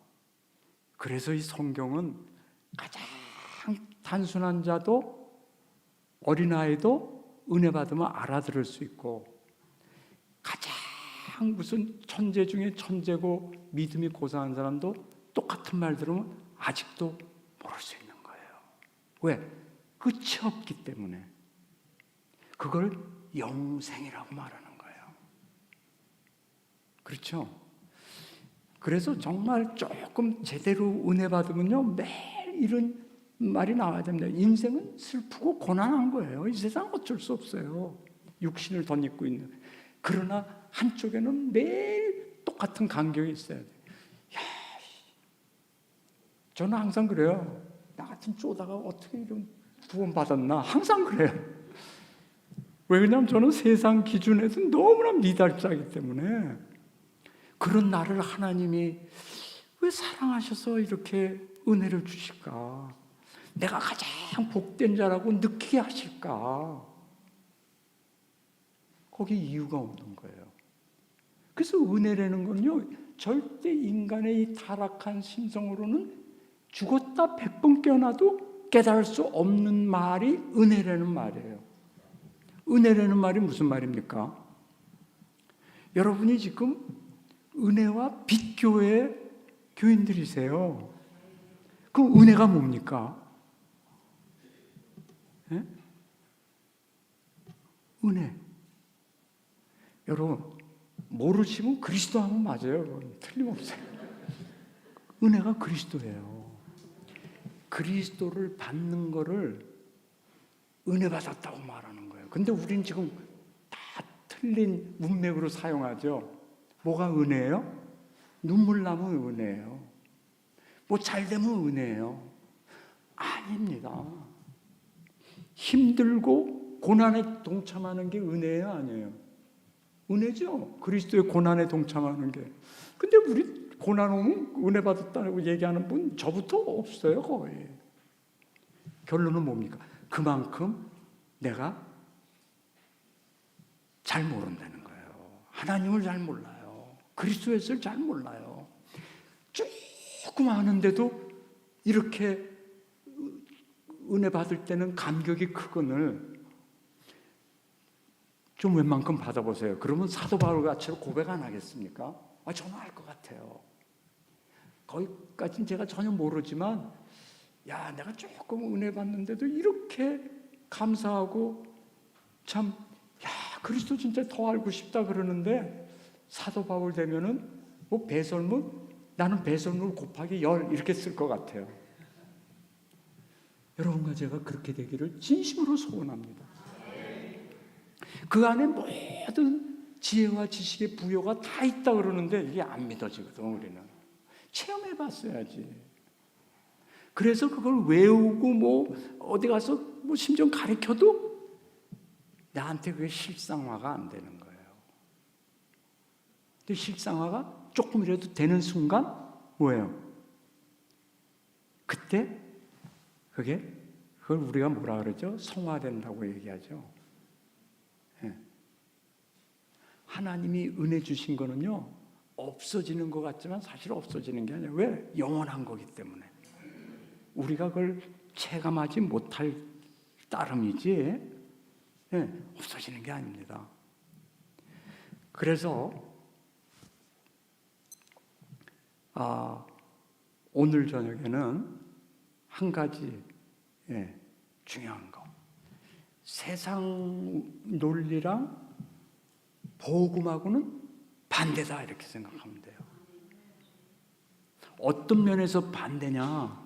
Speaker 1: 그래서 이 성경은 가장 단순한 자도 어린아이도 은혜 받으면 알아들을 수 있고, 가장 무슨 천재 중에 천재고 믿음이 고상한 사람도 똑같은 말 들으면 아직도 모를 수 있는 거예요. 왜? 끝이 없기 때문에. 그걸 영생이라고 말하는 거예요. 그렇죠? 그래서 정말 조금 제대로 은혜 받으면요, 매일 이런 말이 나와야 됩니다. 인생은 슬프고 고난한 거예요. 이 세상 어쩔 수 없어요. 육신을 덧입고 있는. 그러나 한쪽에는 매일 똑같은 간격이 있어야 돼요. 저는 항상 그래요. 나 같은 쪼다가 어떻게 이런 구원 받았나? 항상 그래요. 왜냐하면 저는 세상 기준에서 너무나 미달자이기 때문에. 그런 나를 하나님이 왜 사랑하셔서 이렇게 은혜를 주실까? 내가 가장 복된 자라고 느끼게 하실까? 거기 이유가 없는 거예요. 그래서 은혜라는 건요, 절대 인간의 이 타락한 심성으로는 죽었다 100번 깨어나도 깨달을 수 없는 말이 은혜라는 말이에요. 은혜라는 말이 무슨 말입니까? 여러분이 지금 은혜와 빛교회 교인들이세요. 그럼 은혜가 뭡니까? 네? 은혜. 여러분 모르시면 그리스도 하면 맞아요. 틀림없어요. 은혜가 그리스도예요. 그리스도를 받는 거를 은혜 받았다고 말하는 거예요. 근데 우린 지금 다 틀린 문맥으로 사용하죠. 뭐가 은혜예요? 눈물 나면 은혜예요. 뭐 잘 되면 은혜예요. 아닙니다. 힘들고 고난에 동참하는 게 은혜예요, 아니에요? 은혜죠. 그리스도의 고난에 동참하는 게. 근데 우리 고난 오면 은혜 받았다고 얘기하는 분 저부터 없어요, 거의. 결론은 뭡니까? 그만큼 내가 잘 모른다는 거예요. 하나님을 잘 몰라요. 그리스도의 것을 잘 몰라요. 조금 아는데도 이렇게 은혜 받을 때는 감격이 크거늘 좀 웬만큼 받아보세요. 그러면 사도 바울같이 고백 안 하겠습니까? 저는 알 것 같아요. 거기까지는 제가 전혀 모르지만 야, 내가 조금 은혜 받는데도 이렇게 감사하고 참, 야, 그리스도 진짜 더 알고 싶다 그러는데 사도 바울 되면은 뭐 배설문? 나는 배설문 곱하기 10 이렇게 쓸 것 같아요. 여러분과 제가 그렇게 되기를 진심으로 소원합니다. 그 안에 모든 지혜와 지식의 부여가 다 있다 그러는데 이게 안 믿어지거든, 우리는. 체험해 봤어야지. 그래서 그걸 외우고 뭐 어디 가서 뭐 심지어 가르쳐도 나한테 그게 실상화가 안 되는 거예요. 근데 실상화가 조금이라도 되는 순간 뭐예요? 그때 그걸 우리가 뭐라 그러죠? 성화된다고 얘기하죠. 예. 하나님이 은혜 주신 거는요, 없어지는 것 같지만 사실 없어지는 게 아니라 왜? 영원한 거기 때문에. 우리가 그걸 체감하지 못할 따름이지, 예, 없어지는 게 아닙니다. 그래서 오늘 저녁에는 한 가지 중요한 거, 세상 논리랑 복음하고는 반대다 이렇게 생각하면 돼요. 어떤 면에서 반대냐?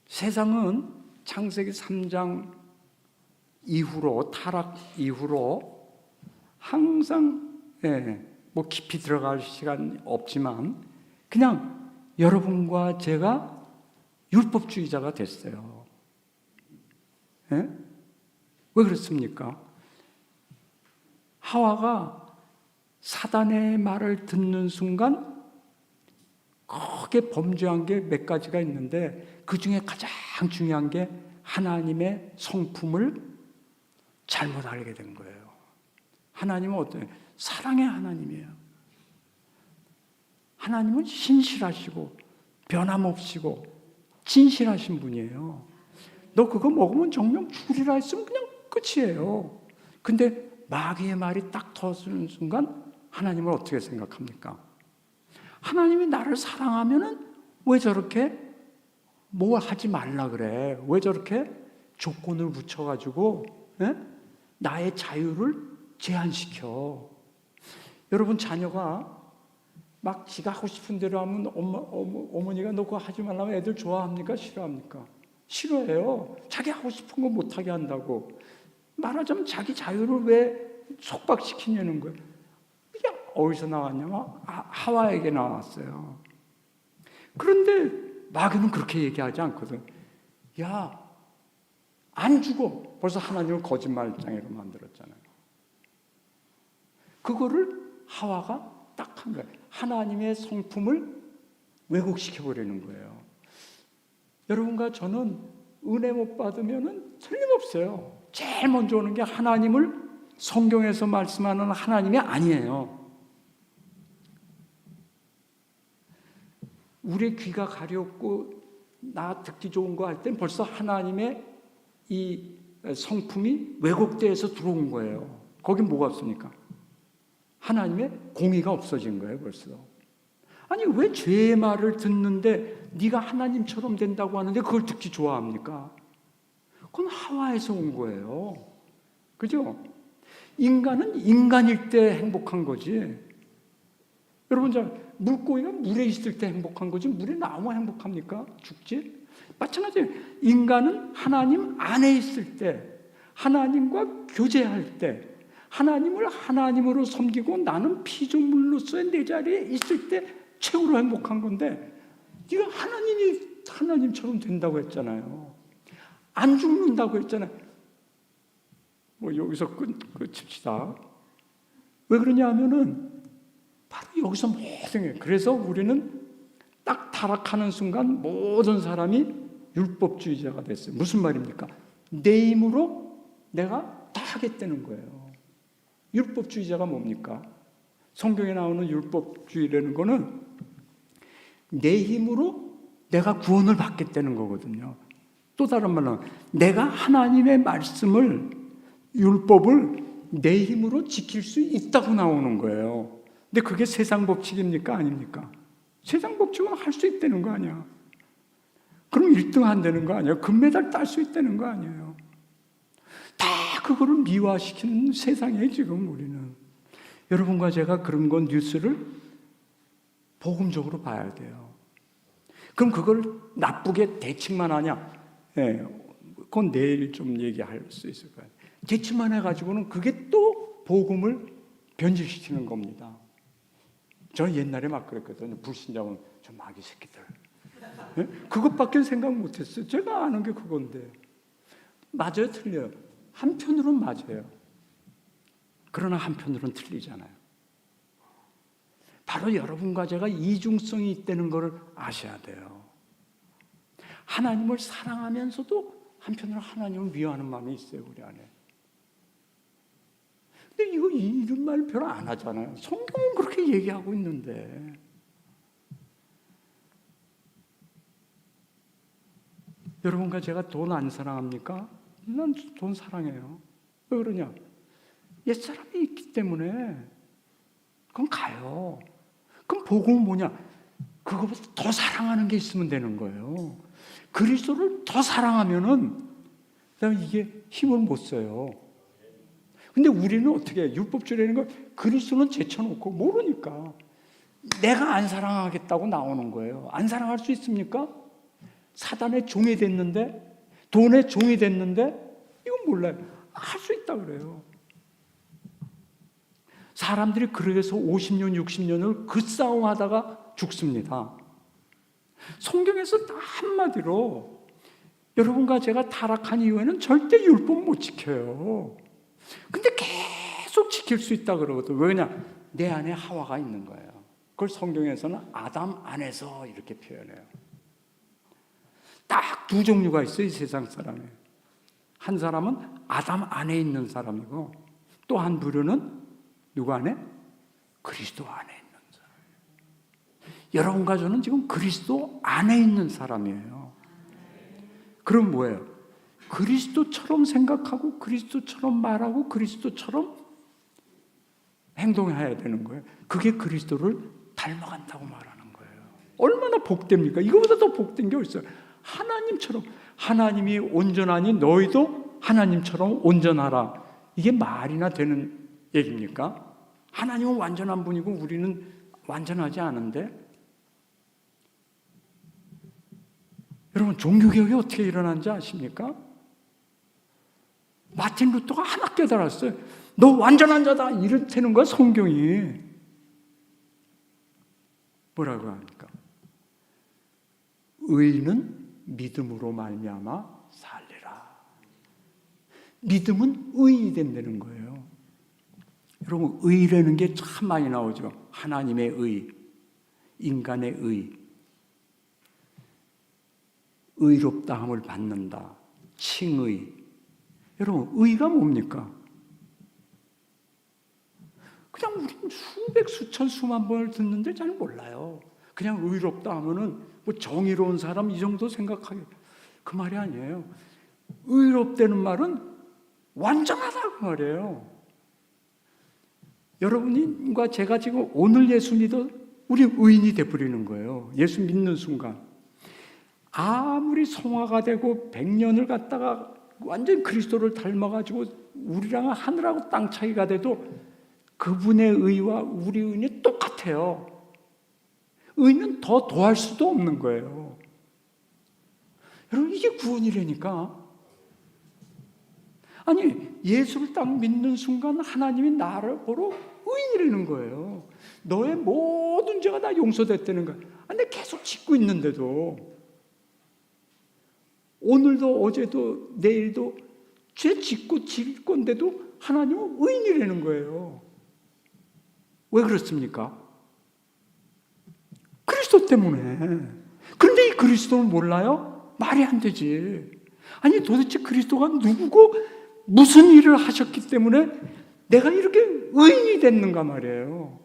Speaker 1: 세상은 창세기 3장 이후로, 타락 이후로 항상 뭐 깊이 들어갈 시간 없지만 그냥 여러분과 제가 율법주의자가 됐어요. 왜 그렇습니까? 하와가 사단의 말을 듣는 순간 크게 범죄한 게 몇 가지가 있는데 그 중에 가장 중요한 게 하나님의 성품을 잘못 알게 된 거예요. 하나님은 어때요? 사랑의 하나님이에요. 하나님은 신실하시고 변함없이고 진실하신 분이에요. 너 그거 먹으면 정령 죽으리라 했으면 그냥 끝이에요. 근데 마귀의 말이 딱 터지는 순간 하나님을 어떻게 생각합니까? 하나님이 나를 사랑하면은 왜 저렇게 뭘 하지 말라 그래? 왜 저렇게 조건을 붙여가지고 나의 자유를 제한시켜? 여러분, 자녀가 막 지가 하고 싶은 대로 하면 어머니가 너 그거 하지 말라면 애들 좋아합니까? 싫어합니까? 싫어해요. 자기 하고 싶은 거 못하게 한다고. 말하자면 자기 자유를 왜 속박시키냐는 거예요. 이게 어디서 나왔냐면 하와에게 나왔어요. 그런데 마귀는 그렇게 얘기하지 않거든. 야, 안 죽어. 벌써 하나님을 거짓말장애로 만들었잖아요. 그거를 하와가 딱 한 거예요. 하나님의 성품을 왜곡시켜버리는 거예요. 여러분과 저는 은혜 못 받으면 틀림없어요. 제일 먼저 오는 게 하나님을 성경에서 말씀하는 하나님이 아니에요. 우리 귀가 가렵고 나 듣기 좋은 거 할 땐 벌써 하나님의 이 성품이 왜곡돼서 들어온 거예요. 거긴 뭐가 없습니까? 하나님의 공의가 없어진 거예요, 벌써. 아니, 왜 죄의 말을 듣는데 네가 하나님처럼 된다고 하는데 그걸 듣기 좋아합니까? 그건 하와에서 온 거예요. 그죠? 인간은 인간일 때 행복한 거지. 여러분, 물고기가 물에 있을 때 행복한 거지 물에 나오면 행복합니까? 죽지? 마찬가지예요. 인간은 하나님 안에 있을 때, 하나님과 교제할 때, 하나님을 하나님으로 섬기고 나는 피조물로서의 내 자리에 있을 때 최고로 행복한 건데, 네가 하나님처럼 된다고 했잖아요. 안 죽는다고 했잖아요. 뭐 여기서 끝입시다. 왜 그러냐 하면은 바로 여기서 모든 게, 그래서 우리는 딱 타락하는 순간 모든 사람이 율법주의자가 됐어요. 무슨 말입니까? 내 힘으로 내가 다 하겠다는 거예요. 율법주의자가 뭡니까? 성경에 나오는 율법주의라는 거는 내 힘으로 내가 구원을 받겠다는 거거든요. 또 다른 말로 내가 하나님의 말씀을, 율법을 내 힘으로 지킬 수 있다고 나오는 거예요. 근데 그게 세상 법칙입니까? 아닙니까? 세상 법칙은 할 수 있다는 거 아니야. 그럼 1등 한다는 거 아니에요? 금메달 딸 수 있다는 거 아니에요? 다 그거를 미화시키는 세상에 지금 우리는. 여러분과 제가 그런 건 뉴스를 복음적으로 봐야 돼요. 그럼 그걸 나쁘게 대칭만 하냐? 네, 그건 내일 좀 얘기할 수 있을 거예요. 대칭만 해가지고는 그게 또 복음을 변질시키는 겁니다. 저는 옛날에 막 그랬거든요. 불신자는 저 마귀 새끼들. 네? 그것밖에 생각 못했어요. 제가 아는 게 그건데. 맞아요, 틀려요? 한편으로는 맞아요. 그러나 한편으로는 틀리잖아요. 바로 여러분과 제가 이중성이 있다는 것을 아셔야 돼요. 하나님을 사랑하면서도 한편으로 하나님을 미워하는 마음이 있어요, 우리 안에. 근데 이런 말 별로 안 하잖아요. 성경은 그렇게 얘기하고 있는데. 여러분과 제가 돈 안 사랑합니까? 난 돈 사랑해요. 왜 그러냐? 옛사람이 있기 때문에. 그럼 가요. 그럼 복음은 뭐냐? 그거보다 더 사랑하는 게 있으면 되는 거예요. 그리스도를 더 사랑하면은 이게 힘을 못 써요. 근데 우리는 어떻게 해요? 율법주의라는 걸 그리스도는 제쳐놓고 모르니까 내가 안 사랑하겠다고 나오는 거예요. 안 사랑할 수 있습니까? 사단의 종이 됐는데, 돈의 종이 됐는데 이건 몰라요. 할 수 있다 그래요. 사람들이 그래서 50년, 60년을 그 싸움하다가 죽습니다. 성경에서 다 한마디로 여러분과 제가 타락한 이후에는 절대 율법 못 지켜요. 근데 계속 지킬 수 있다 그러거든요. 왜냐? 내 안에 하와가 있는 거예요. 그걸 성경에서는 아담 안에서 이렇게 표현해요. 딱 두 종류가 있어요, 이 세상 사람에. 한 사람은 아담 안에 있는 사람이고, 또 한 부류는 누구 안에? 그리스도 안에 있는 사람. 여러분과 저는 지금 그리스도 안에 있는 사람이에요. 그럼 뭐예요? 그리스도처럼 생각하고 그리스도처럼 말하고 그리스도처럼 행동해야 되는 거예요. 그게 그리스도를 닮아간다고 말하는 거예요. 얼마나 복됩니까? 이거보다 더 복된 게 어딨어요? 하나님처럼, 하나님이 온전하니 너희도 하나님처럼 온전하라. 이게 말이나 되는 얘기입니까? 하나님은 완전한 분이고 우리는 완전하지 않은데. 여러분, 종교개혁이 어떻게 일어난지 아십니까? 마틴 루터가 하나 깨달았어요. 너 완전한 자다 이렇다는 거야. 성경이 뭐라고 합니까? 의인은 믿음으로 말미암아 살리라. 믿음은 의인이 된다는 거예요. 여러분, 의라는 게 참 많이 나오죠. 하나님의 의, 인간의 의, 의롭다함을 받는다, 칭의. 여러분, 의가 뭡니까? 그냥 우리는 수백, 수천, 수만 번을 듣는데 잘 몰라요. 그냥 의롭다 하면은 뭐 정의로운 사람 이 정도 생각하게, 그 말이 아니에요. 의롭다는 말은 완전하다 그 말이에요. 여러분과 제가 지금 오늘 예수 믿어 우리 의인이 되어버리는 거예요. 예수 믿는 순간. 아무리 성화가 되고 100년을 갖다가 완전 그리스도를 닮아가지고 우리랑 하늘하고 땅 차이가 돼도 그분의 의와 우리 의는 똑같아요. 의는 더 더할 수도 없는 거예요. 여러분, 이게 구원이라니까. 아니, 예수를 딱 믿는 순간 하나님이 나를 보러 의인이라는 거예요. 너의 모든 죄가 다 용서됐다는 거예요. 근데 계속 짓고 있는데도, 오늘도 어제도 내일도 죄 짓고 질 건데도 하나님은 의인이라는 거예요. 왜 그렇습니까? 그리스도 때문에. 그런데 이 그리스도를 몰라요? 말이 안 되지. 아니 도대체 그리스도가 누구고 무슨 일을 하셨기 때문에 내가 이렇게 의인이 됐는가 말이에요.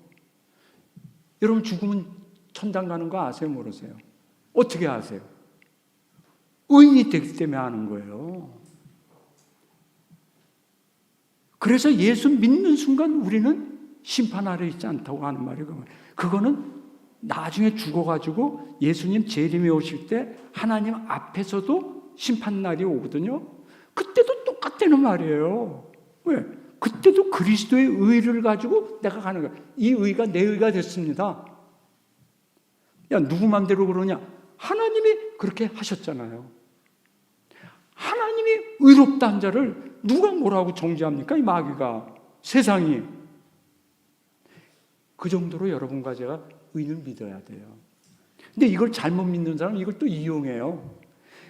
Speaker 1: 여러분 죽으면 천당 가는 거 아세요? 모르세요? 어떻게 아세요? 의인이 되기 때문에 아는 거예요. 그래서 예수 믿는 순간 우리는 심판 아래 있지 않다고 하는 말이에요. 그거는 나중에 죽어가지고 예수님 재림이 오실 때 하나님 앞에서도 심판날이 오거든요. 그때도 똑같다는 말이에요. 왜? 그때도 그리스도의 의를 가지고 내가 가는 거야. 이 의가 내 의가 됐습니다. 야, 누구 맘대로 그러냐? 하나님이 그렇게 하셨잖아요. 하나님이 의롭다는 자를 누가 뭐라고 정죄합니까? 이 마귀가, 세상이. 그 정도로 여러분과 제가 의인을 믿어야 돼요. 근데 이걸 잘못 믿는 사람은 이걸 또 이용해요.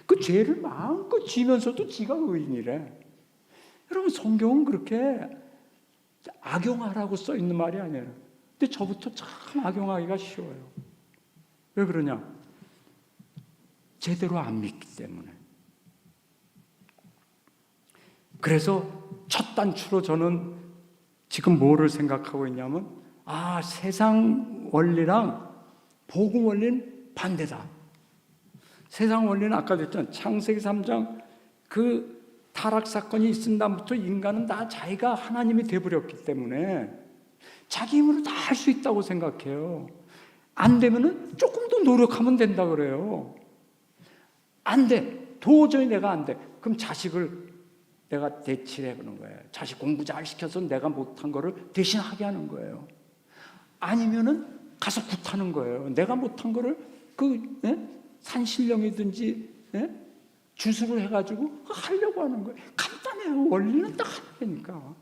Speaker 1: 그 죄를 마음껏 지면서도 지가 의인이래. 여러분 성경은 그렇게 악용하라고 써 있는 말이 아니에요. 근데 저부터 참 악용하기가 쉬워요. 왜 그러냐? 제대로 안 믿기 때문에. 그래서 첫 단추로 저는 지금 뭐를 생각하고 있냐면, 세상 원리랑 복음 원리는 반대다. 세상 원리는 아까 그랬잖아요. 창세기 3장 그 타락 사건이 있은 다음부터 인간은 다 자기가 하나님이 되어버렸기 때문에 자기 힘으로 다 할 수 있다고 생각해요. 안 되면은 조금 더 노력하면 된다 그래요. 안 돼. 도저히 내가 안 돼. 그럼 자식을 내가 대치를 해보는 거예요. 자식 공부 잘 시켜서 내가 못한 거를 대신 하게 하는 거예요. 아니면은 가서 굿하는 거예요. 내가 못한 거를 산신령이든지 주술을 해가지고 하려고 하는 거예요. 간단해요. 원리는 딱 하나니까.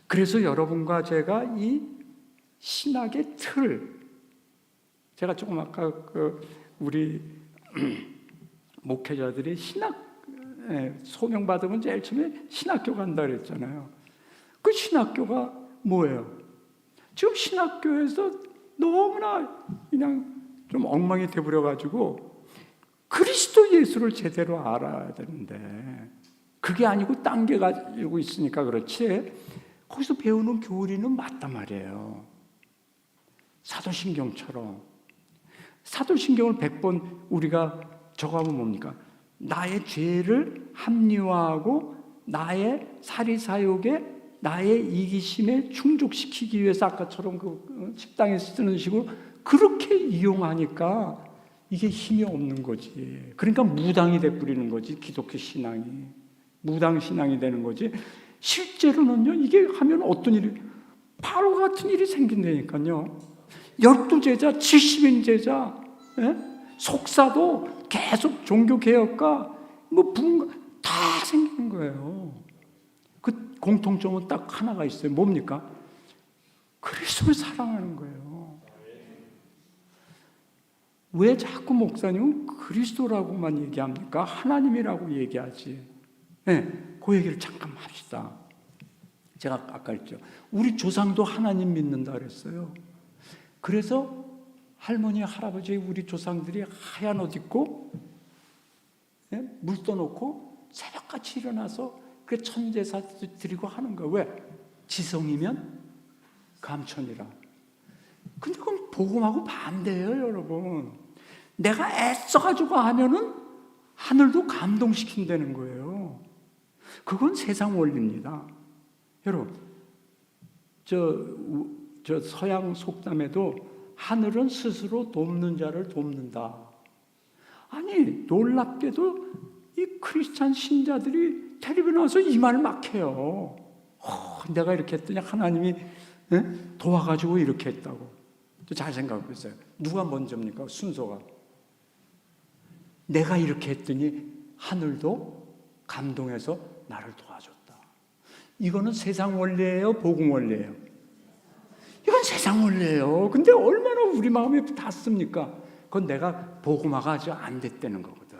Speaker 1: 그래서 여러분과 제가 이 신학의 틀, 제가 조금 아까 우리 목회자들이 신학 소명 받으면 제일 처음에 신학교 간다 그랬잖아요. 그 신학교가 뭐예요? 지금 신학교에서 너무나 그냥 좀 엉망이 돼버려가지고 그리스도 예수를 제대로 알아야 되는데 그게 아니고 딴 게 가지고 있으니까 그렇지, 거기서 배우는 교리는 맞단 말이에요. 사도신경처럼. 사도신경을 100번 우리가 적어보면 뭡니까? 나의 죄를 합리화하고 나의 사리사욕에 나의 이기심에 충족시키기 위해서 아까처럼 그 식당에 쓰는 식으로 그렇게 이용하니까 이게 힘이 없는 거지. 그러니까 무당이 돼버리는 거지. 기독교 신앙이 무당 신앙이 되는 거지. 실제로는요, 이게 하면 어떤 일이, 바로 같은 일이 생긴다니까요. 12제자, 70인 제자, 속사도 계속 종교개혁과 분가 다 생기는 거예요. 그 공통점은 딱 하나가 있어요. 뭡니까? 그리스도를 사랑하는 거예요. 왜 자꾸 목사님은 그리스도라고만 얘기합니까? 하나님이라고 얘기하지. 그 얘기를 잠깐 합시다. 제가 아까 했죠. 우리 조상도 하나님 믿는다 그랬어요. 그래서 할머니, 할아버지, 우리 조상들이 하얀 옷 입고 물 떠놓고 새벽같이 일어나서 그 천제사 드리고 하는 거예요. 왜? 지성이면 감천이라. 근데 그건 복음하고 반대예요, 여러분. 내가 애써가지고 하면은 하늘도 감동시킨다는 거예요. 그건 세상 원리입니다. 여러분, 저 서양 속담에도 하늘은 스스로 돕는 자를 돕는다. 아니, 놀랍게도 이 크리스찬 신자들이 텔레비에 나와서 이 말을 막 해요. 내가 이렇게 했더니 하나님이 도와가지고 이렇게 했다고. 잘 생각해 보세요. 누가 먼저입니까? 순서가. 내가 이렇게 했더니 하늘도 감동해서 나를 도와줬다. 이거는 세상 원리예요? 복음 원리예요? 이건 세상 원리예요. 근데 얼마나 우리 마음에 닿습니까? 그건 내가 복음화가 아직 안 됐다는 거거든.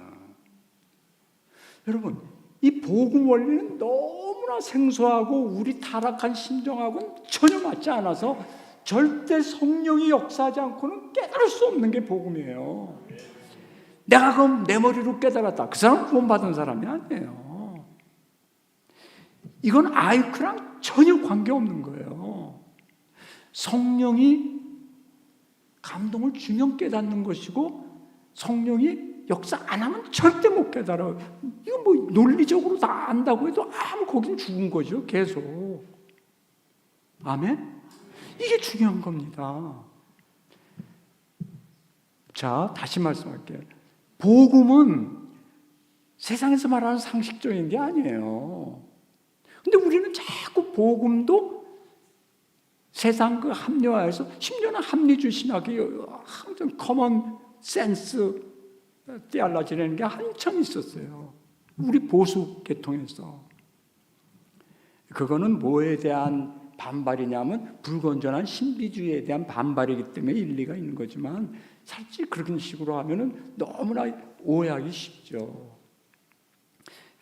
Speaker 1: 여러분, 이 복음 원리는 너무나 생소하고 우리 타락한 심정하고는 전혀 맞지 않아서 절대 성령이 역사하지 않고는 깨달을 수 없는 게 복음이에요. 내가 그럼 내 머리로 깨달았다. 그 사람 구원받은 사람이 아니에요. 이건 아이크랑 전혀 관계없는 거예요. 성령이 감동을 주면 깨닫는 것이고 성령이 역사 안 하면 절대 못 깨달아요. 이거 뭐 논리적으로 다 안다고 해도 거긴 죽은 거죠. 계속. 아멘? 이게 중요한 겁니다. 자, 다시 말씀할게요. 복음은 세상에서 말하는 상식적인 게 아니에요. 근데 우리는 자꾸 복음도 세상 그 합리화해서 심지어는 합리주의 신학이 항상 커먼 센스 띠알라지라는 게 한참 있었어요. 우리 보수 계통에서. 그거는 뭐에 대한 반발이냐면 불건전한 신비주의에 대한 반발이기 때문에 일리가 있는 거지만 사실 그런 식으로 하면은 너무나 오해하기 쉽죠.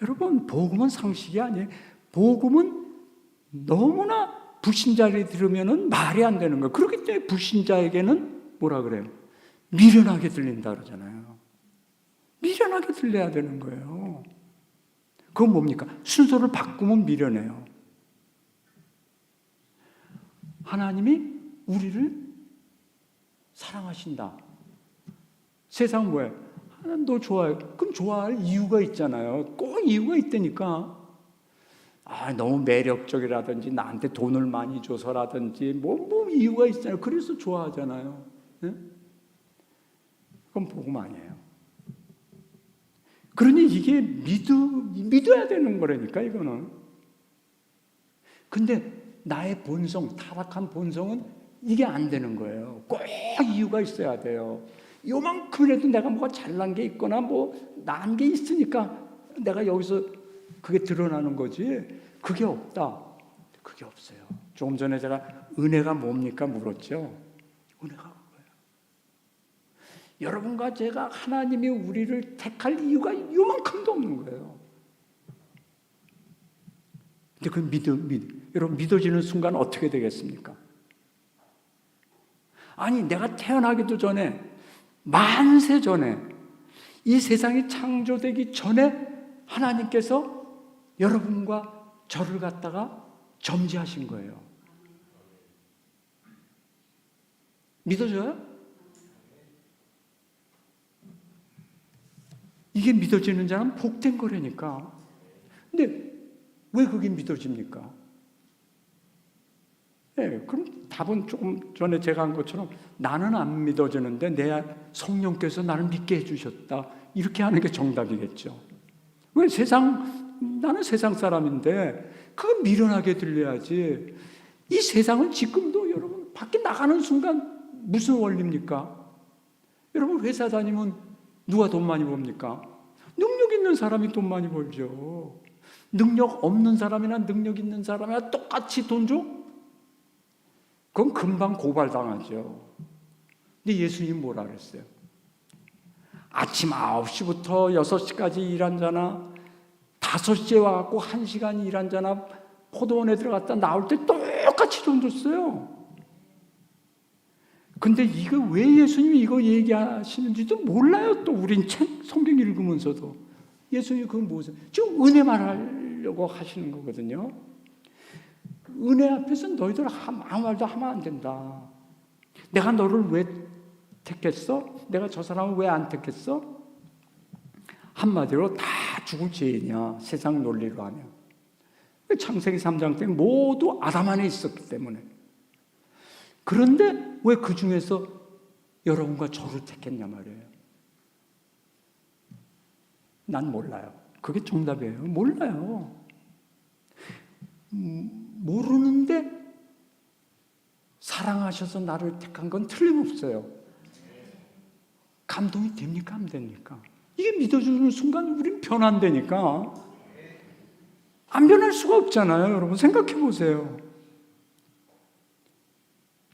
Speaker 1: 여러분, 복음은 상식이 아니에요. 복음은 너무나 불신자들이 들으면은 말이 안 되는 거예요. 그렇기 때문에 불신자에게는 뭐라 그래요? 미련하게 들린다 그러잖아요. 미련하게 들려야 되는 거예요. 그건 뭡니까? 순서를 바꾸면 미련해요. 하나님이 우리를 사랑하신다. 세상 뭐예요? 하나님 너 좋아해. 그럼 좋아할 이유가 있잖아요. 꼭 이유가 있다니까. 너무 매력적이라든지 나한테 돈을 많이 줘서라든지 뭐 이유가 있잖아요. 그래서 좋아하잖아요. 네? 그건 복음 아니에요. 그러니 이게 믿어야 되는 거라니까 이거는. 근데 나의 본성, 타락한 본성은 이게 안 되는 거예요. 꼭 이유가 있어야 돼요. 요만큼이라도 내가 뭐가 잘난 게 있거나 뭐 나은 게 있으니까 내가 여기서 그게 드러나는 거지. 그게 없다. 그게 없어요. 조금 전에 제가 은혜가 뭡니까 물었죠. 은혜가 뭐예요? 여러분과 제가 하나님이 우리를 택할 이유가 요만큼도 없는 거예요. 근데 그 여러분 믿어지는 순간 어떻게 되겠습니까? 아니 내가 태어나기도 전에 만세 전에 이 세상이 창조되기 전에 하나님께서 여러분과 저를 갖다가 점지하신 거예요. 믿어져요? 이게 믿어지는 자는 복된 거라니까. 근데 왜 그게 믿어집니까? 네, 그럼 답은 조금 전에 제가 한 것처럼 나는 안 믿어지는데 내 성령께서 나를 믿게 해주셨다. 이렇게 하는 게 정답이겠죠. 왜 나는 세상 사람인데 그건 미련하게 들려야지. 이 세상은 지금도 여러분 밖에 나가는 순간 무슨 원리입니까? 여러분 회사 다니면 누가 돈 많이 법니까? 능력 있는 사람이 돈 많이 벌죠. 능력 없는 사람이나 능력 있는 사람이나 똑같이 돈 줘? 그건 금방 고발당하죠. 근데 예수님 뭐라 그랬어요? 아침 9시부터 6시까지 일한 자나 5시에 와갖고 1시간 일한 자나 포도원에 들어갔다 나올 때 똑같이 돈 줬어요. 근데 이거 왜 예수님이 이거 얘기하시는지도 몰라요. 또 우린 성경 읽으면서도 예수님이 그건 무엇이에요? 지금 은혜 말하려고 하시는 거거든요. 은혜 앞에서 너희들 아무 말도 하면 안 된다. 내가 너를 왜 택했어? 내가 저 사람을 왜 안 택했어? 한마디로 다 죽을 죄인이야. 세상 논리로 하면. 창세기 3장 때 모두 아담 안에 있었기 때문에. 그런데 왜 그 중에서 여러분과 저를 택했냐 말이에요. 난 몰라요. 그게 정답이에요. 몰라요. 모르는데 사랑하셔서 나를 택한 건 틀림없어요. 감동이 됩니까? 안 됩니까? 이게 믿어주는 순간 우린 변한다니까. 안 변할 수가 없잖아요. 여러분 생각해 보세요.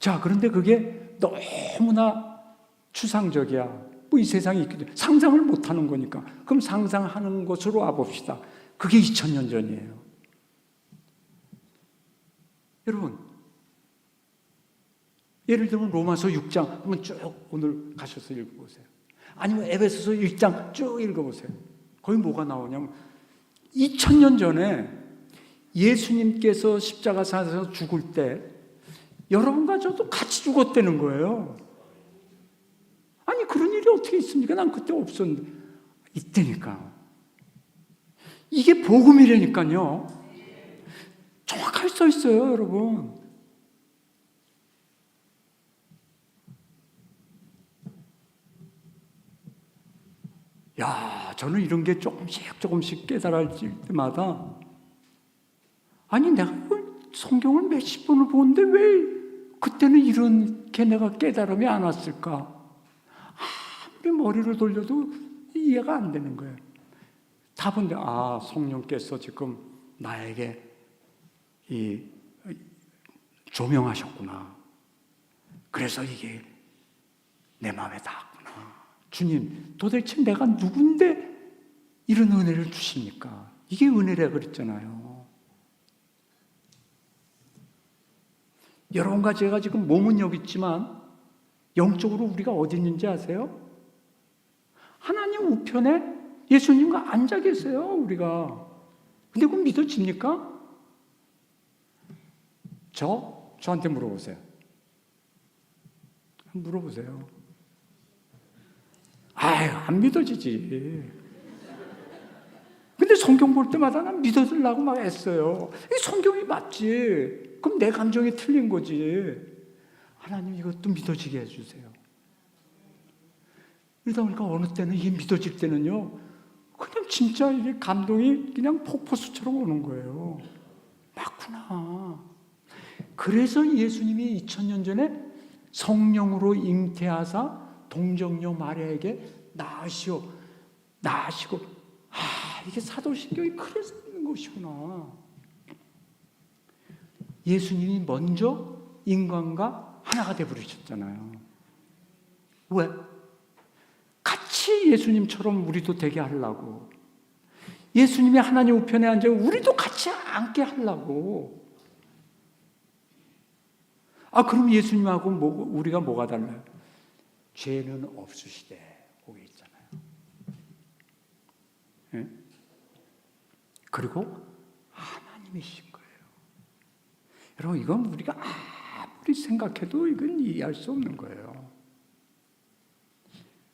Speaker 1: 자, 그런데 그게 너무나 추상적이야. 뭐 이 세상에 있기 때문에 상상을 못하는 거니까. 그럼 상상하는 곳으로 와봅시다. 그게 2000년 전이에요. 여러분, 예를 들면 로마서 6장 한번 쭉 오늘 가셔서 읽어보세요. 아니면 에베소서 1장 쭉 읽어보세요. 거기 뭐가 나오냐면 2000년 전에 예수님께서 십자가상에서 죽을 때 여러분과 저도 같이 죽었다는 거예요. 아니 그런 일이 어떻게 있습니까? 난 그때 없었는데. 있다니까. 이게 복음이라니까요. 정확하게 써 있어요, 여러분. 야, 저는 이런 게 조금씩 깨달아질 때마다 아니 내가 성경을 몇십 번을 보는데 왜 그때는 이렇게 내가 깨달음이 안 왔을까? 아무리 머리를 돌려도 이해가 안 되는 거예요. 답은 성령께서 지금 나에게 이 조명하셨구나. 그래서 이게 내 마음에 닿았구나. 주님, 도대체 내가 누군데 이런 은혜를 주십니까? 이게 은혜라 그랬잖아요. 여러분과 제가 지금 몸은 여기 있지만 영적으로 우리가 어디 있는지 아세요? 하나님 우편에 예수님과 앉아 계세요, 우리가. 근데 그건 믿어집니까? 저한테 물어보세요. 물어보세요. 안 믿어지지. 근데 성경 볼 때마다 난 믿어주려고 막 애써요. 이 성경이 맞지. 그럼 내 감정이 틀린 거지. 하나님 이것도 믿어지게 해주세요. 그러다 보니까 어느 때는 이게 믿어질 때는요, 그냥 진짜 이게 감동이 그냥 폭포수처럼 오는 거예요. 맞구나. 그래서 예수님이 2000년 전에 성령으로 잉태하사 동정녀 마리아에게 낳으시고 이게 사도신경이 그래서 있는 것이구나. 예수님이 먼저 인간과 하나가 되어버리셨잖아요. 왜? 같이 예수님처럼 우리도 되게 하려고. 예수님이 하나님 우편에 앉아 우리도 같이 앉게 하려고. 그럼 예수님하고 우리가 뭐가 달라요? 죄는 없으시대. 거기 있잖아요. 네? 그리고 하나님이신 거예요. 여러분, 이건 우리가 아무리 생각해도 이건 이해할 수 없는 거예요.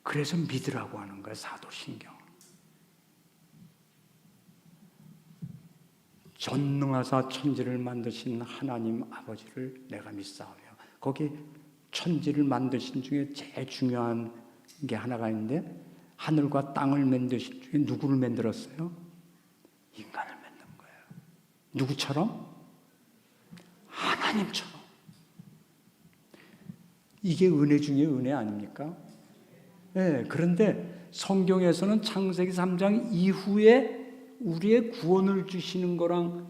Speaker 1: 그래서 믿으라고 하는 거예요, 사도신경. 전능하사 천지를 만드신 하나님 아버지를 내가 믿사오며. 거기 천지를 만드신 중에 제일 중요한 게 하나가 있는데, 하늘과 땅을 만드신 중에 누구를 만들었어요? 인간을 만든 거예요. 누구처럼? 하나님처럼. 이게 은혜 중에 은혜 아닙니까? 네, 그런데 성경에서는 창세기 3장 이후에 우리의 구원을 주시는 거랑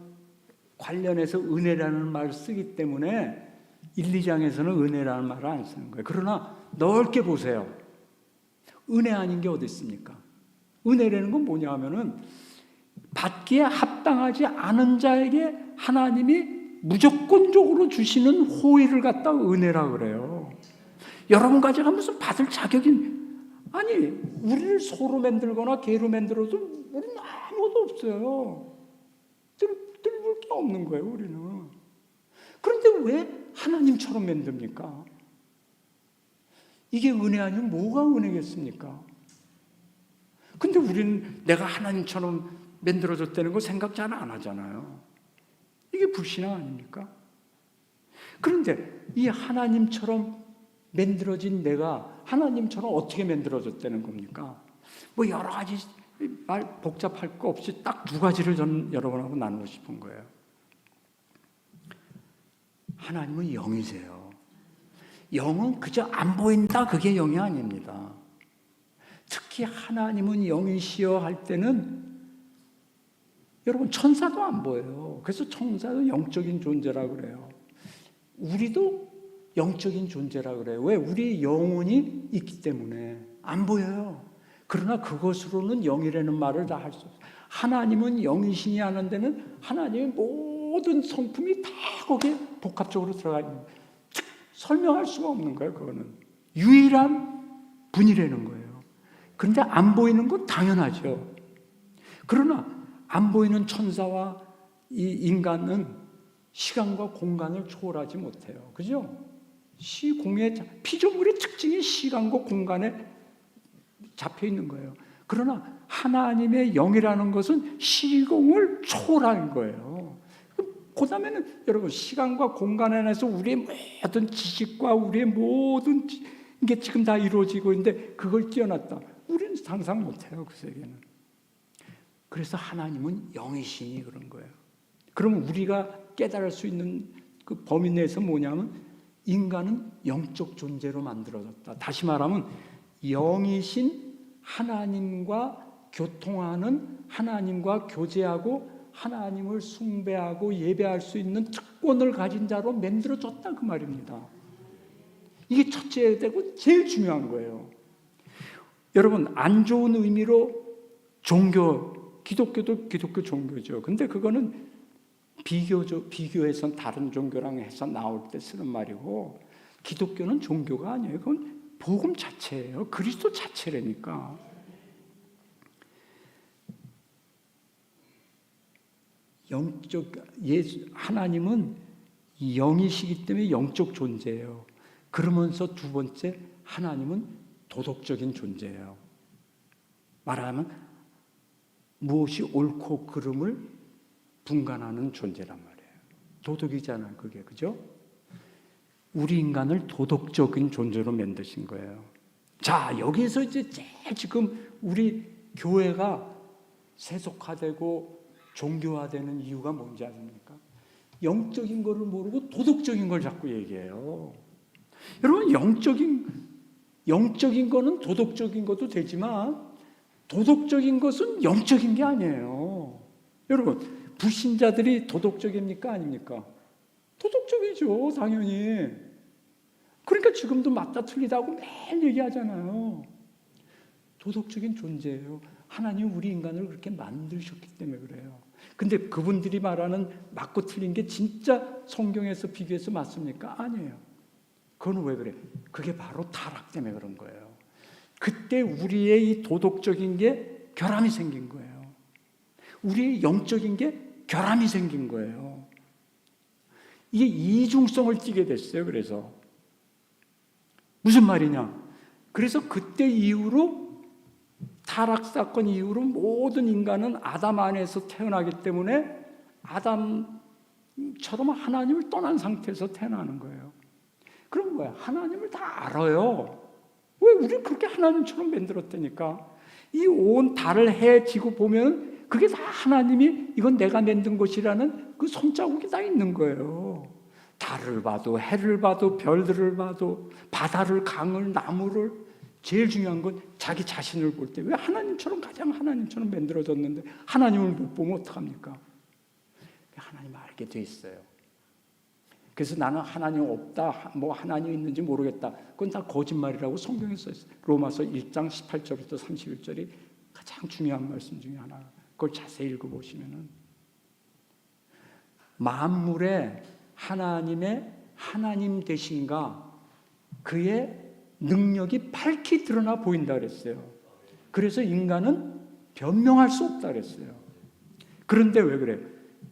Speaker 1: 관련해서 은혜라는 말을 쓰기 때문에 1, 2장에서는 은혜라는 말을 안 쓰는 거예요. 그러나 넓게 보세요. 은혜 아닌 게 어디 있습니까? 은혜라는 건 뭐냐 하면은 받기에 합당하지 않은 자에게 하나님이 무조건적으로 주시는 호의를 갖다 은혜라 그래요. 여러분과 제가 무슨 받을 자격이, 아니 우리를 소로 만들거나 개로 만들어도 우리는 아무것도 없어요. 뜰볼 게 없는 거예요, 우리는. 그런데 왜 하나님처럼 만듭니까? 이게 은혜 아니면 뭐가 은혜겠습니까? 근데 우리는 내가 하나님처럼 만들어졌다는 거 생각 잘 안 하잖아요. 이게 불신앙 아닙니까? 그런데 이 하나님처럼 만들어진 내가 하나님처럼 어떻게 만들어졌다는 겁니까? 뭐 여러 가지 말 복잡할 거 없이 딱 두 가지를 저는 여러분하고 나누고 싶은 거예요. 하나님은 영이세요. 영은 그저 안 보인다, 그게 영이 아닙니다. 특히 하나님은 영이시여 할 때는 여러분 천사도 안 보여요. 그래서 천사도 영적인 존재라고 그래요. 우리도 영적인 존재라 그래요. 왜? 우리 영혼이 있기 때문에 안 보여요. 그러나 그것으로는 영이라는 말을 다 할 수 없어요. 하나님은 영이신이 하는 데는 하나님의 모든 성품이 다 거기에 복합적으로 들어가 있는 거예요. 설명할 수가 없는 거예요. 그거는 유일한 분이라는 거예요. 그런데 안 보이는 건 당연하죠. 그러나 안 보이는 천사와 이 인간은 시간과 공간을 초월하지 못해요. 그죠? 시공의 피조물의 특징이 시간과 공간에 잡혀 있는 거예요. 그러나 하나님의 영이라는 것은 시공을 초월하는 거예요. 그 다음에는 여러분 시간과 공간 안에서 우리의 모든 지식과 우리의 모든 게 지금 다 이루어지고 있는데 그걸 뛰어났다. 우리는 상상 못해요. 그 세계는. 그래서 하나님은 영이시니 그런 거예요. 그러면 우리가 깨달을 수 있는 그 범위 내에서 뭐냐면 인간은 영적 존재로 만들어졌다. 다시 말하면 영이신 하나님과 교통하는, 하나님과 교제하고 하나님을 숭배하고 예배할 수 있는 특권을 가진 자로 만들어졌다 그 말입니다. 이게 첫째 되고 제일 중요한 거예요. 여러분 안 좋은 의미로 종교, 기독교도 기독교 종교죠. 근데 그거는 비교해서 다른 종교랑 해서 나올 때 쓰는 말이고, 기독교는 종교가 아니에요. 그건 복음 자체예요. 그리스도 자체라니까. 하나님은 영이시기 때문에 영적 존재예요. 그러면서 두 번째, 하나님은 도덕적인 존재예요. 말하면 무엇이 옳고 그름을 분간하는 존재란 말이에요. 도덕이잖아요, 그게. 그죠? 우리 인간을 도덕적인 존재로 만드신 거예요. 자, 여기서 이제 제일 지금 우리 교회가 세속화되고 종교화되는 이유가 뭔지 아십니까? 영적인 거를 모르고 도덕적인 걸 자꾸 얘기해요. 여러분, 영적인 거는 도덕적인 것도 되지만 도덕적인 것은 영적인 게 아니에요. 여러분, 불신자들이 도덕적입니까? 아닙니까? 도덕적이죠, 당연히. 그러니까 지금도 맞다 틀리다고 매일 얘기하잖아요. 도덕적인 존재예요. 하나님 우리 인간을 그렇게 만드셨기 때문에 그래요. 근데 그분들이 말하는 맞고 틀린 게 진짜 성경에서 비교해서 맞습니까? 아니에요. 그건 왜 그래? 그게 바로 타락 때문에 그런 거예요. 그때 우리의 이 도덕적인 게 결함이 생긴 거예요. 우리의 영적인 게 결함이 생긴 거예요. 이게 이중성을 띠게 됐어요. 그래서 무슨 말이냐? 그래서 그때 이후로 타락 사건 이후로 모든 인간은 아담 안에서 태어나기 때문에 아담처럼 하나님을 떠난 상태에서 태어나는 거예요. 그럼 뭐야? 하나님을 다 알아요. 왜? 우리는 그렇게 하나님처럼 만들었다니까. 이 온 달을 해 지고 보면 그게 다 하나님이 이건 내가 만든 것이라는 그 손자국이 다 있는 거예요. 달을 봐도 해를 봐도 별들을 봐도 바다를, 강을, 나무를, 제일 중요한 건 자기 자신을 볼 때 왜 하나님처럼 가장 하나님처럼 만들어졌는데 하나님을 못 보면 어떡합니까? 하나님 알게 돼 있어요. 그래서 나는 하나님 없다, 뭐 하나님 있는지 모르겠다. 그건 다 거짓말이라고 성경에 써 있어요. 로마서 1장 18절부터 31절이 가장 중요한 말씀 중에 하나. 그걸 자세히 읽어보시면은 만물에 하나님의 하나님 되신가 그의 능력이 밝히 드러나 보인다 그랬어요. 그래서 인간은 변명할 수 없다 그랬어요. 그런데 왜 그래요?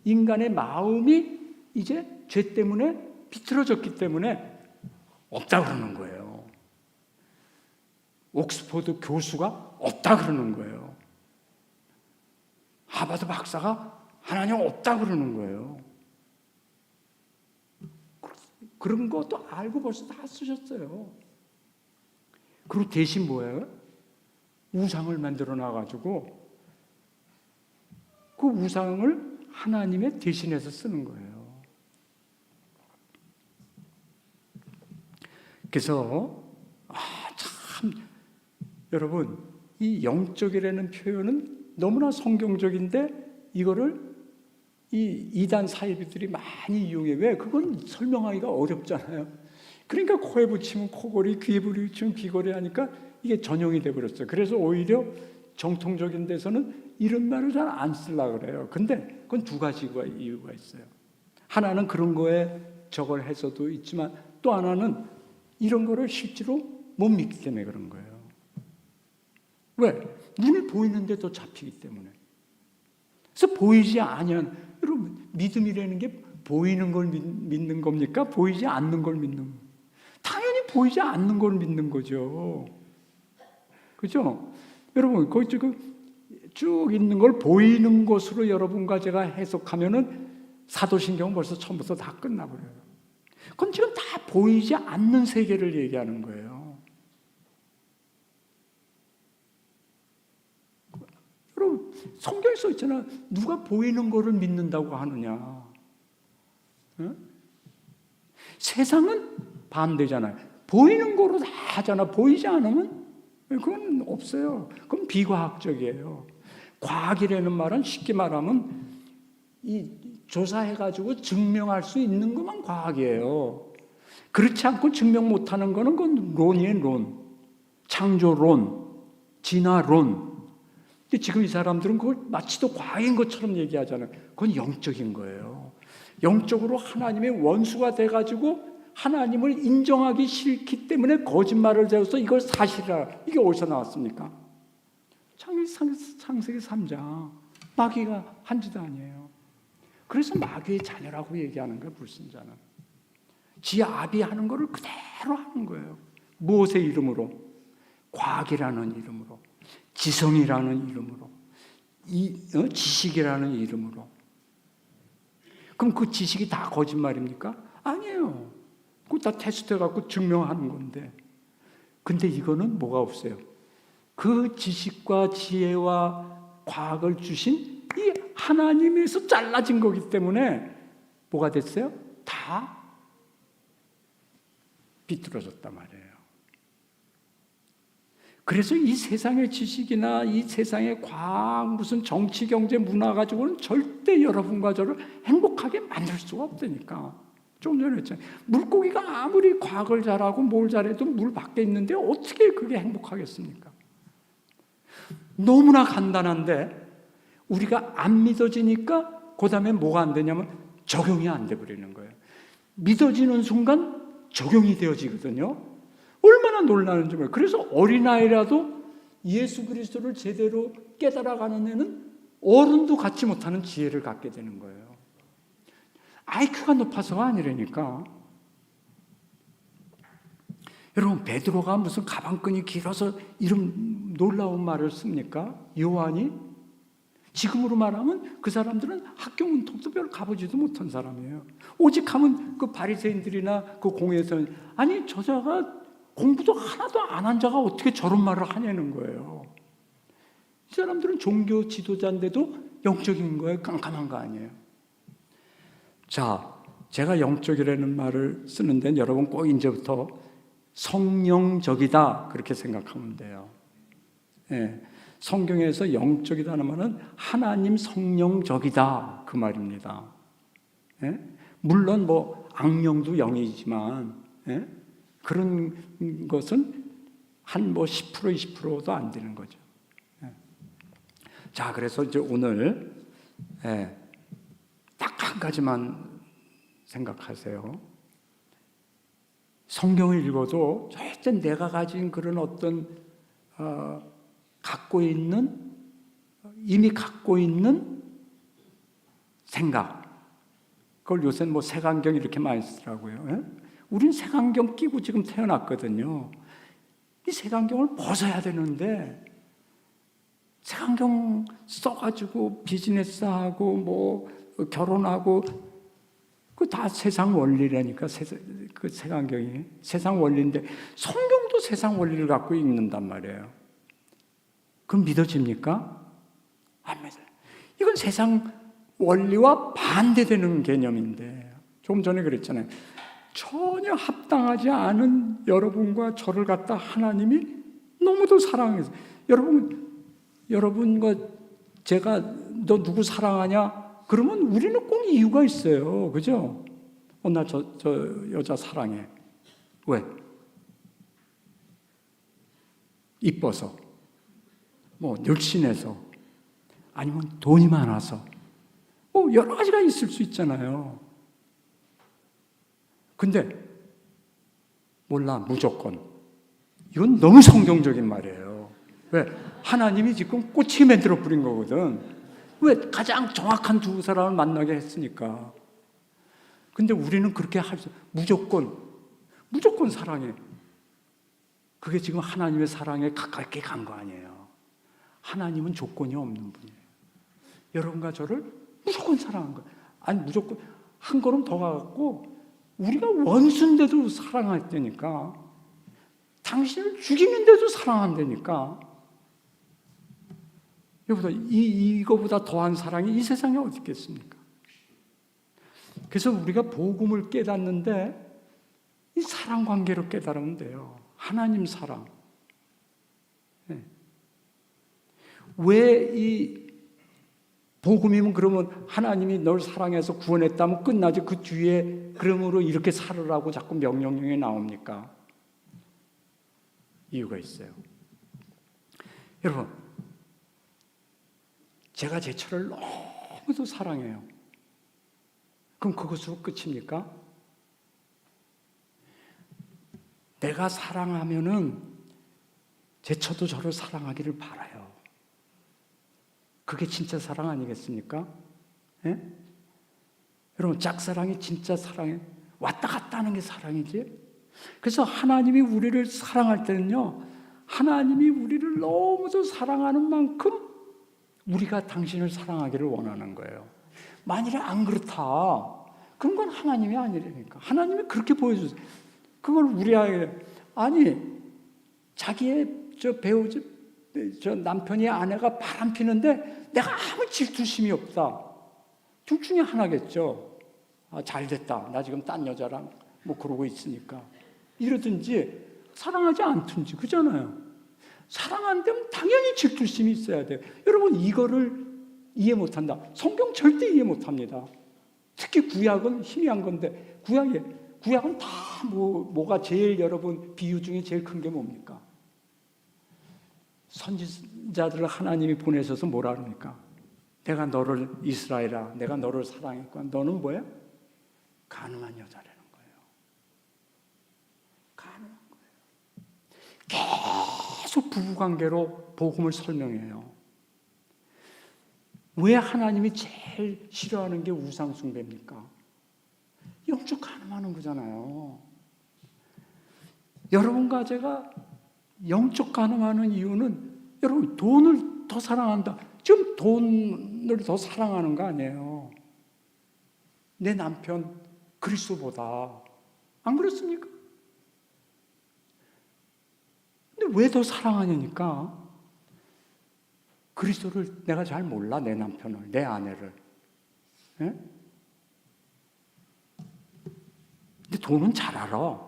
Speaker 1: 인간의 마음이 이제 죄 때문에 비틀어졌기 때문에 없다 그러는 거예요. 옥스퍼드 교수가 없다 그러는 거예요. 하버드 박사가 하나님 없다 그러는 거예요. 그런 것도 알고 벌써 다 쓰셨어요. 그리고 대신 뭐예요? 우상을 만들어 놔가지고 그 우상을 하나님의 대신해서 쓰는 거예요. 그래서 참 여러분 이 영적이라는 표현은 너무나 성경적인데 이거를 이 이단 사이비들이 많이 이용해. 왜? 그건 설명하기가 어렵잖아요. 그러니까 코에 붙이면 코골이, 귀에 붙이면 귀걸이 하니까 이게 전형이 돼버렸어요. 그래서 오히려 정통적인 데서는 이런 말을 잘 안 쓰려고 그래요. 근데 그건 두 가지 이유가 있어요. 하나는 그런 거에 저걸 해서도 있지만 또 하나는 이런 거를 실제로 못 믿기 때문에 그런 거예요. 왜? 눈에 보이는데 또 잡히기 때문에. 그래서 보이지 않으면, 여러분, 믿음이라는 게 보이는 걸 믿는 겁니까? 보이지 않는 걸 믿는 겁니까? 당연히 보이지 않는 걸 믿는 거죠. 그죠? 여러분, 거기 쭉 있는 걸 보이는 것으로 여러분과 제가 해석하면은 사도신경은 벌써 처음부터 다 끝나버려요. 그건 지금 다 보이지 않는 세계를 얘기하는 거예요. 여러분, 성경에 써 있잖아. 누가 보이는 거를 믿는다고 하느냐. 응? 세상은 반대잖아요. 보이는 거로 다 하잖아. 보이지 않으면 그건 없어요. 그건 비과학적이에요. 과학이라는 말은 쉽게 말하면 이 조사해가지고 증명할 수 있는 것만 과학이에요. 그렇지 않고 증명 못하는 거는 그건 론이에요. 론. 창조론, 진화론. 근데 지금 이 사람들은 그걸 마치 또 과학인 것처럼 얘기하잖아요. 그건 영적인 거예요. 영적으로 하나님의 원수가 돼가지고 하나님을 인정하기 싫기 때문에 거짓말을 세워서 이걸 사실이라. 이게 어디서 나왔습니까? 창세기 3장. 마귀가 한 짓 아니에요. 그래서 마귀의 자녀라고 얘기하는 거예요. 불신자는. 지 아비 하는 거를 그대로 하는 거예요. 무엇의 이름으로? 과학이라는 이름으로, 지성이라는 이름으로, 지식이라는 이름으로. 그럼 그 지식이 다 거짓말입니까? 아니에요. 그거 다 테스트해갖고 증명하는 건데. 근데 이거는 뭐가 없어요. 그 지식과 지혜와 과학을 주신 이 하나님에서 잘라진 거기 때문에 뭐가 됐어요? 다 비뚤어졌단 말이에요. 그래서 이 세상의 지식이나 이 세상의 과학, 무슨 정치, 경제, 문화 가지고는 절대 여러분과 저를 행복하게 만들 수가 없다니까. 좀 전에 했잖아요. 물고기가 아무리 과학을 잘하고 뭘 잘해도 물 밖에 있는데 어떻게 그게 행복하겠습니까? 너무나 간단한데 우리가 안 믿어지니까 그 다음에 뭐가 안 되냐면 적용이 안 돼버리는 거예요. 믿어지는 순간 적용이 되어지거든요. 얼마나 놀라는지 몰라요. 그래서 어린아이라도 예수 그리스도를 제대로 깨달아가는 애는 어른도 갖지 못하는 지혜를 갖게 되는 거예요. IQ가 높아서가 아니라니까. 여러분, 베드로가 무슨 가방끈이 길어서 이런 놀라운 말을 씁니까? 요한이? 지금으로 말하면 그 사람들은 학교 문턱도 별로 가보지도 못한 사람이에요. 오직 하면 그 바리새인들이나 그 공회에서는 아니 저자가 공부도 하나도 안 한 자가 어떻게 저런 말을 하냐는 거예요. 이 사람들은 종교 지도자인데도 영적인 거에 깜깜한 거 아니에요. 자, 제가 영적이라는 말을 쓰는 데는 여러분 꼭 이제부터 성령적이다 그렇게 생각하면 돼요. 예, 성경에서 영적이다는 말은 하나님 성령적이다 그 말입니다. 예? 물론 뭐 악령도 영이지만 예? 그런 것은 한 뭐 10% 20%도 안 되는 거죠. 예. 자, 그래서 이제 오늘 딱 한 가지만 생각하세요. 성경을 읽어도 절대 내가 가진 그런 어떤 이미 갖고 있는 생각, 그걸 요새 뭐 색안경 이렇게 많이 쓰더라고요. 예? 우린 색안경 끼고 지금 태어났거든요. 이 색안경을 벗어야 되는데 색안경 써가지고 비즈니스하고 뭐 결혼하고 그 다 세상 원리라니까. 그 색안경이 세상 원리인데 성경도 세상 원리를 갖고 읽는단 말이에요. 그럼 믿어집니까? 안 믿어요. 이건 세상 원리와 반대되는 개념인데 조금 전에 그랬잖아요. 전혀 합당하지 않은 여러분과 저를 갖다 하나님이 너무도 사랑해서 여러분과 제가 너 누구 사랑하냐? 그러면 우리는 꼭 이유가 있어요. 그죠? 나 저 여자 사랑해. 왜? 이뻐서, 뭐 늘씬해서, 아니면 돈이 많아서, 뭐 여러 가지가 있을 수 있잖아요. 근데 몰라, 무조건. 이건 너무 성경적인 말이에요. 왜? 하나님이 지금 꽂히게 만들어 버린 거거든. 왜? 가장 정확한 두 사람을 만나게 했으니까. 근데 우리는 그렇게 할 수, 무조건 사랑해. 그게 지금 하나님의 사랑에 가깝게 간 거 아니에요. 하나님은 조건이 없는 분이에요. 여러분과 저를 무조건 사랑한 거예요. 아니, 무조건 한 걸음 더 가갖고 우리가 원수인데도 사랑했다니까. 당신을 죽이는데도 사랑한다니까. 이거보다 더한 사랑이 이 세상에 어디 있겠습니까? 그래서 우리가 복음을 깨닫는데 이 사랑 관계로 깨달으면 돼요. 하나님 사랑. 네. 왜 이 복음이면 그러면 하나님이 널 사랑해서 구원했다면 끝나지, 그 뒤에 그러므로 이렇게 살으라고 자꾸 명령령이 나옵니까? 이유가 있어요. 여러분, 제가 제 처를 너무도 사랑해요. 그럼 그것으로 끝입니까? 내가 사랑하면은 제 처도 저를 사랑하기를 바라요. 그게 진짜 사랑 아니겠습니까? 예? 여러분, 짝사랑이 진짜 사랑이 왔다 갔다 하는 게 사랑이지. 그래서 하나님이 우리를 사랑할 때는요, 하나님이 우리를 너무도 사랑하는 만큼 우리가 당신을 사랑하기를 원하는 거예요. 만일에 안 그렇다, 그런 건 하나님이 아니라니까. 하나님이 그렇게 보여주세요. 그걸 우리에게, 아니, 자기의 저 남편이 아내가 바람 피는데 내가 아무 질투심이 없다. 둘 중에 하나겠죠. 아, 잘 됐다. 나 지금 딴 여자랑 뭐 그러고 있으니까. 이러든지 사랑하지 않든지, 그잖아요. 사랑한다면 당연히 질투심이 있어야 돼요. 여러분, 이거를 이해 못한다. 성경 절대 이해 못합니다. 특히 구약은 희미한 건데, 구약은 다 뭐가 제일, 여러분, 비유 중에 제일 큰 게 뭡니까? 선지자들을 하나님이 보내셔서 뭐라 합니까? 내가 너를, 이스라엘아, 내가 너를 사랑했고 너는 뭐야? 가늠한 여자라는 거예요. 가늠한 거예요. 계속 부부관계로 복음을 설명해요. 왜 하나님이 제일 싫어하는 게 우상숭배입니까? 영적 가늠하는 거잖아요. 여러분과 제가 영적 가늠하는 이유는, 여러분, 돈을 더 사랑한다. 지금 돈을 더 사랑하는 거 아니에요. 내 남편 그리스도보다. 안 그렇습니까? 근데 왜 더 사랑하냐니까. 그리스도를 내가 잘 몰라, 내 남편을, 내 아내를. 예? 근데 돈은 잘 알아.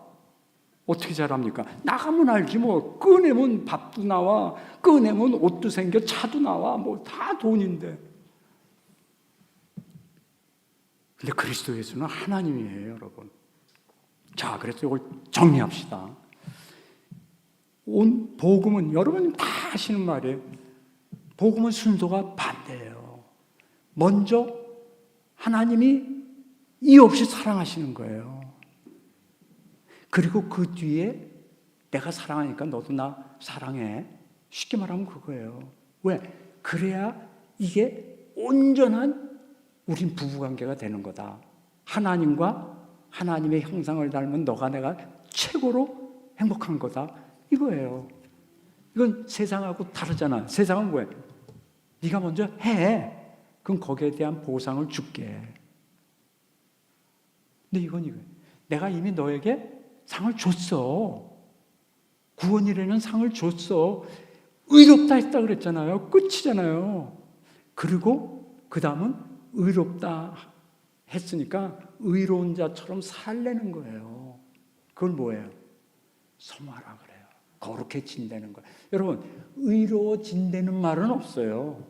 Speaker 1: 어떻게 잘합니까? 나가면 알지 뭐. 꺼내면 밥도 나와, 꺼내면 옷도 생겨, 차도 나와, 뭐 다 돈인데. 근데 그리스도 예수는 하나님이에요, 여러분. 자, 그래서 이걸 정리합시다. 온 복음은, 여러분이 다 아시는 말이에요. 복음은 순서가 반대예요. 먼저 하나님이 이유 없이 사랑하시는 거예요. 그리고 그 뒤에 내가 사랑하니까 너도 나 사랑해. 쉽게 말하면 그거예요. 왜? 그래야 이게 온전한 우린 부부관계가 되는 거다. 하나님과 하나님의 형상을 닮은 너가 내가 최고로 행복한 거다. 이거예요. 이건 세상하고 다르잖아. 세상은 왜? 네가 먼저 해. 그럼 거기에 대한 보상을 줄게. 근데 이건 이거예요. 내가 이미 너에게 상을 줬어. 구원이라는 상을 줬어. 의롭다 했다 그랬잖아요. 끝이잖아요. 그리고 그 다음은 의롭다 했으니까 의로운 자처럼 살려는 거예요. 그건 뭐예요? 섬하라 그래요. 거룩해진다는 거예요. 여러분, 의로워진다는 말은 없어요.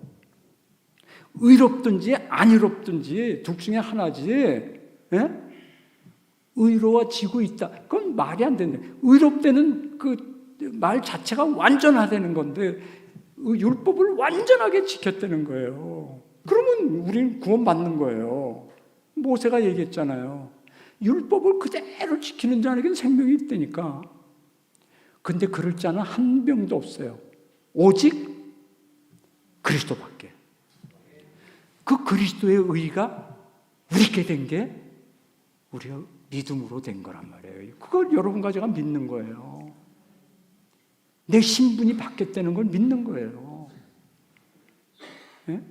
Speaker 1: 의롭든지 안 의롭든지 둘 중에 하나지. 예? 의로워지고 있다. 그건 말이 안 되는, 의롭다는 그 말 자체가 완전하다는 건데 율법을 완전하게 지켰다는 거예요. 그러면 우리는 구원받는 거예요. 모세가 얘기했잖아요. 율법을 그대로 지키는 자에게는 생명이 있다니까. 근데 그럴 자는 한 명도 없어요. 오직 그리스도밖에. 그 그리스도의 의가 우리께 된 게 우리가 믿음으로 된 거란 말이에요. 그걸 여러분과 제가 믿는 거예요. 내 신분이 바뀌었다는 걸 믿는 거예요. 네?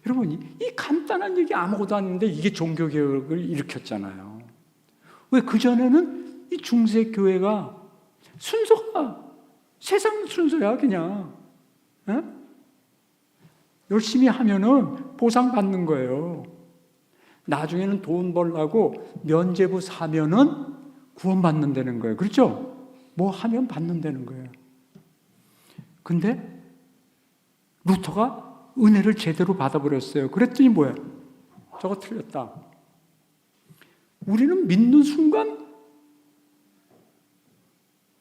Speaker 1: 여러분, 이 간단한 얘기 아무것도 아닌데 이게 종교개혁을 일으켰잖아요. 왜? 그전에는 이 중세교회가 순서가 세상 순서야 그냥. 네? 열심히 하면은 보상받는 거예요. 나중에는 돈 벌라고 면죄부 사면은 구원받는다는 거예요. 그렇죠? 뭐 하면 받는다는 거예요. 근데 루터가 은혜를 제대로 받아버렸어요. 그랬더니 뭐야? 저거 틀렸다. 우리는 믿는 순간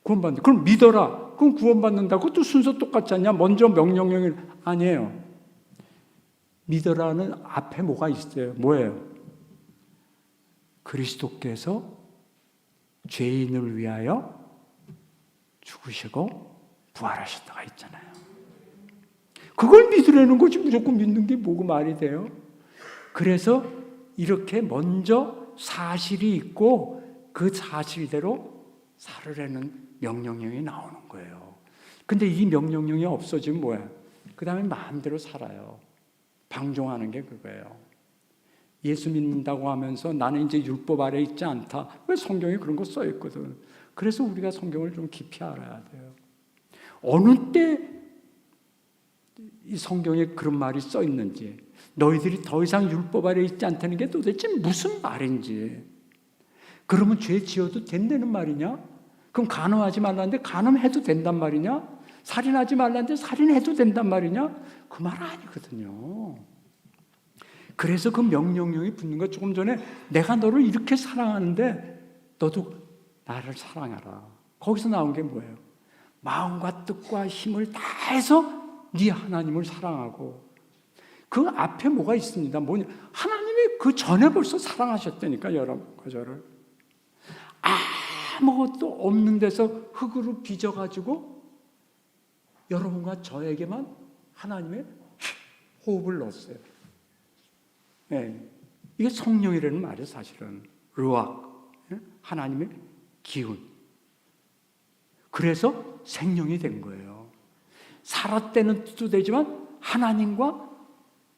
Speaker 1: 구원받는다. 그럼 믿어라. 그럼 구원받는다. 그것도 순서 똑같지 않냐? 먼저 명령형이 아니에요. 믿어라는 앞에 뭐가 있어요? 뭐예요? 그리스도께서 죄인을 위하여 죽으시고 부활하셨다가 있잖아요. 그걸 믿으라는 거지 무조건 믿는 게 뭐고 말이 돼요? 그래서 이렇게 먼저 사실이 있고 그 사실대로 살으라는 명령형이 나오는 거예요. 근데 이 명령형이 없어지면 뭐야? 그 다음에 마음대로 살아요. 방종하는 게 그거예요. 예수 믿는다고 하면서 나는 이제 율법 아래 있지 않다. 왜? 성경에 그런 거 써 있거든. 그래서 우리가 성경을 좀 깊이 알아야 돼요. 어느 때 이 성경에 그런 말이 써 있는지, 너희들이 더 이상 율법 아래 있지 않다는 게 도대체 무슨 말인지. 그러면 죄 지어도 된다는 말이냐? 그럼 간음하지 말라는데 간음해도 된단 말이냐? 살인하지 말라는데 살인해도 된단 말이냐? 그 말 아니거든요. 그래서 그 명령형이 붙는 거, 조금 전에 내가 너를 이렇게 사랑하는데 너도 나를 사랑하라. 거기서 나온 게 뭐예요? 마음과 뜻과 힘을 다해서 네 하나님을 사랑하고. 그 앞에 뭐가 있습니다. 뭐냐? 하나님이 그 전에 벌써 사랑하셨다니까, 여러분과 저를. 아무것도 없는 데서 흙으로 빚어가지고 여러분과 저에게만 하나님의 호흡을 넣었어요. 네. 이게 성령이라는 말이에요, 사실은. 르악, 하나님의 기운. 그래서 생명이 된 거예요. 살았다는 뜻도 되지만 하나님과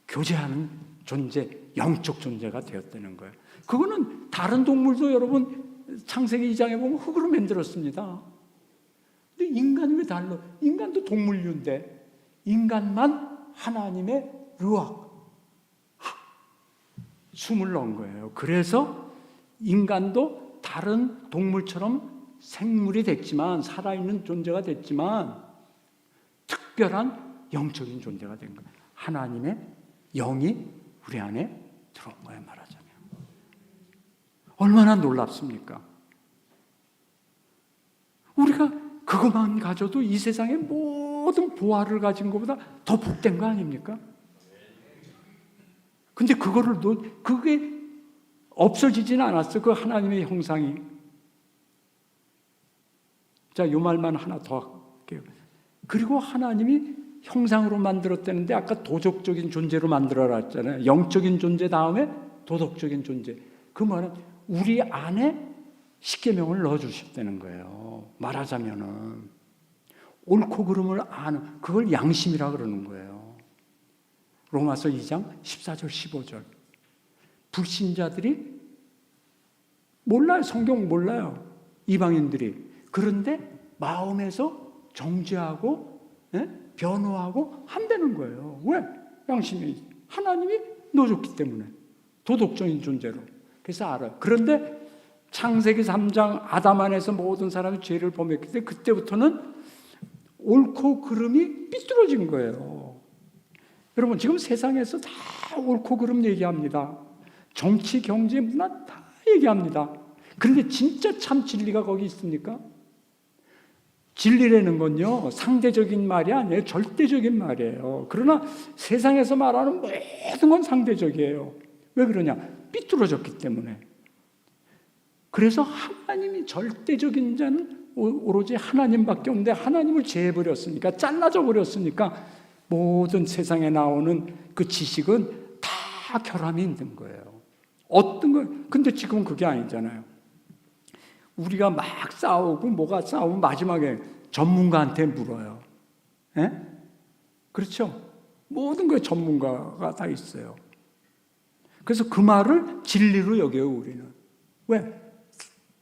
Speaker 1: 교제하는 존재, 영적 존재가 되었다는 거예요. 그거는 다른 동물도 여러분 창세기 2장에 보면 흙으로 만들었습니다. 근데 인간은 왜 달라? 인간도 동물류인데 인간만 하나님의 르악, 숨을 넣은 거예요. 그래서 인간도 다른 동물처럼 생물이 됐지만, 살아있는 존재가 됐지만 특별한 영적인 존재가 된 거예요. 하나님의 영이 우리 안에 들어온 거예요, 말하자면. 얼마나 놀랍습니까? 우리가 그것만 가져도 이 세상의 모든 보화를 가진 것보다 더 복된 거 아닙니까? 근데 그게 없어지지는 않았어요. 그 하나님의 형상이. 자, 이 말만 하나 더 할게요. 그리고 하나님이 형상으로 만들었다는데 아까 도덕적인 존재로 만들어놨잖아요. 영적인 존재 다음에 도덕적인 존재. 그 말은 우리 안에 십계명을 넣어주셨다는 거예요. 말하자면은 옳고 그름을 아는, 그걸 양심이라 그러는 거예요. 로마서 2장 14절 15절. 불신자들이 몰라요. 성경 몰라요. 이방인들이. 그런데 마음에서 정죄하고 변호하고 한다는 거예요. 왜? 양심이 하나님이 넣어줬기 때문에. 도덕적인 존재로. 그래서 알아요. 그런데 창세기 3장 아담 안에서 모든 사람이 죄를 범했기 때문에 그때부터는 옳고 그름이 삐뚤어진 거예요. 여러분, 지금 세상에서 다 옳고 그름 얘기합니다. 정치, 경제, 문화 다 얘기합니다. 그런데 진짜 참 진리가 거기 있습니까? 진리라는 건요, 상대적인 말이 아니에요. 절대적인 말이에요. 그러나 세상에서 말하는 모든 건 상대적이에요. 왜 그러냐? 삐뚤어졌기 때문에. 그래서 하나님이 절대적인 자는 오로지 하나님밖에 없는데 하나님을 제해버렸으니까, 잘라져 버렸으니까 모든 세상에 나오는 그 지식은 다 결함이 있는 거예요. 어떤 건, 근데 지금은 그게 아니잖아요. 우리가 막 싸우고 뭐가 싸우면 마지막에 전문가한테 물어요. 예? 그렇죠? 모든 거에 전문가가 다 있어요. 그래서 그 말을 진리로 여겨요, 우리는. 왜?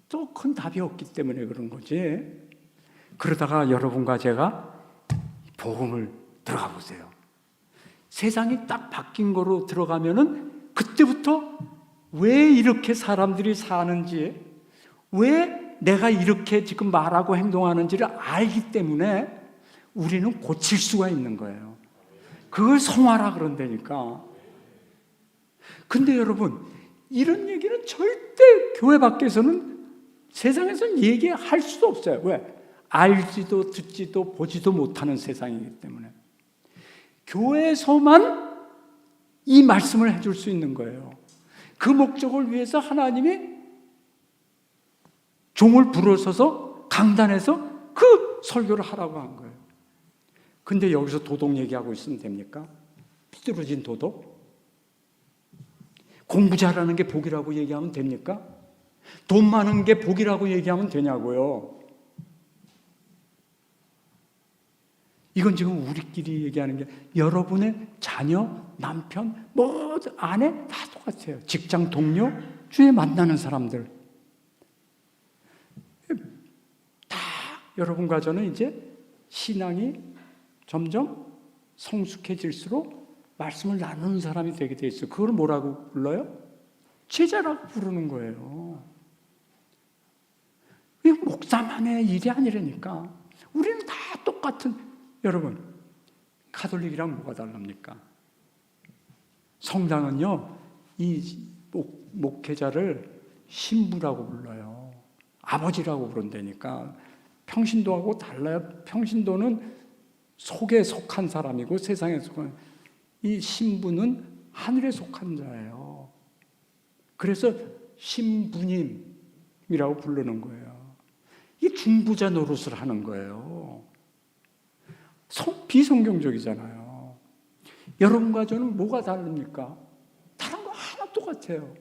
Speaker 1: 또 큰 답이 없기 때문에 그런 거지. 그러다가 여러분과 제가 복음을 들어가 보세요. 세상이 딱 바뀐 거로 들어가면은 그때부터 왜 이렇게 사람들이 사는지, 왜 내가 이렇게 지금 말하고 행동하는지를 알기 때문에 우리는 고칠 수가 있는 거예요. 그걸 성화라 그런다니까. 근데 여러분, 이런 얘기는 절대 교회 밖에서는, 세상에서는 얘기할 수도 없어요. 왜? 알지도 듣지도 보지도 못하는 세상이기 때문에. 교회에서만 이 말씀을 해줄 수 있는 거예요. 그 목적을 위해서 하나님이 종을 불러서서 강단에서 그 설교를 하라고 한 거예요. 근데 여기서 도덕 얘기하고 있으면 됩니까? 삐뚤어진 도덕? 공부 잘하는 게 복이라고 얘기하면 됩니까? 돈 많은 게 복이라고 얘기하면 되냐고요. 이건 지금 우리끼리 얘기하는 게, 여러분의 자녀, 남편, 뭐 아내 다 똑같아요. 직장 동료, 주에 만나는 사람들 다 여러분과 저는 이제 신앙이 점점 성숙해질수록 말씀을 나누는 사람이 되게 돼 있어요. 그걸 뭐라고 불러요? 제자라고 부르는 거예요. 이 목사만의 일이 아니라니까. 우리는 다 똑같은, 여러분, 가톨릭이랑 뭐가 다릅니까? 성당은요, 이 목회자를 신부라고 불러요. 아버지라고 부른다니까. 평신도하고 달라요. 평신도는 속에 속한 사람이고 세상에 속한, 이 신부는 하늘에 속한 자예요. 그래서 신부님이라고 부르는 거예요. 이 중부자 노릇을 하는 거예요. 비성경적이잖아요. 여러분과 저는 뭐가 다릅니까? 다른 거 하나 똑같아요.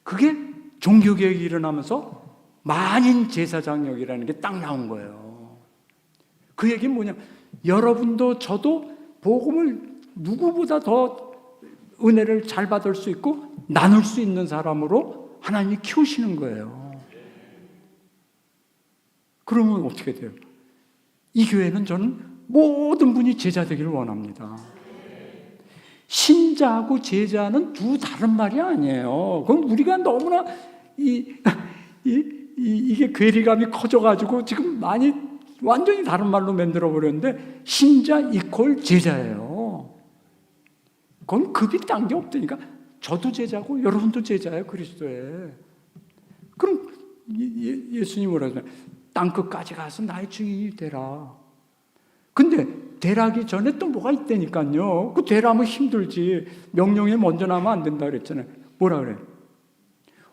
Speaker 1: 그게 종교개혁이 일어나면서 만인 제사장역이라는 게 딱 나온 거예요. 그 얘기는 뭐냐? 여러분도 저도 복음을 누구보다 더 은혜를 잘 받을 수 있고 나눌 수 있는 사람으로 하나님이 키우시는 거예요. 그러면 어떻게 돼요? 이 교회는 저는 모든 분이 제자 되기를 원합니다. 신자하고 제자는 두 다른 말이 아니에요. 그럼 우리가 너무나 이게 괴리감이 커져가지고 지금 많이 완전히 다른 말로 만들어 버렸는데, 신자 이퀄 제자예요. 그건 급이 딴 게 없다니까. 저도 제자고 여러분도 제자예요, 그리스도에. 그럼 예수님이 뭐라고 하냐? 땅끝까지 가서 나의 증인이 되라. 근데 되라기 전에 또 뭐가 있다니까요. 그 되라면 힘들지. 명령에 먼저 나면 안 된다 그랬잖아요. 뭐라 그래?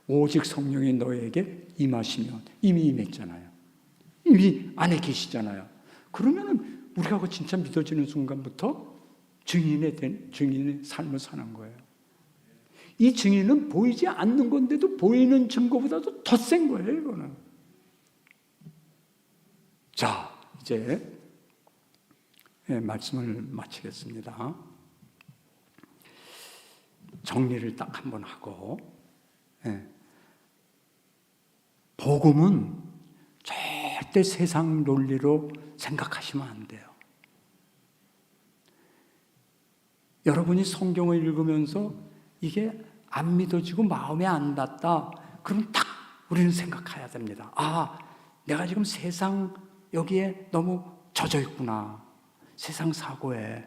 Speaker 1: 오직 성령이 너에게 임하시면, 이미 임했잖아요. 이미 안에 계시잖아요. 그러면은 우리가 그 진짜 믿어지는 순간부터 증인의 삶을 사는 거예요. 이 증인은 보이지 않는 건데도 보이는 증거보다도 더 센 거예요, 이거는. 자, 이제 말씀을 마치겠습니다. 정리를 딱 한번 하고, 복음은 절대 세상 논리로 생각하시면 안 돼요. 여러분이 성경을 읽으면서 이게 안 믿어지고 마음에 안 닿다, 그럼 딱 우리는 생각해야 됩니다. 아, 내가 지금 세상 여기에 너무 젖어 있구나. 세상 사고에.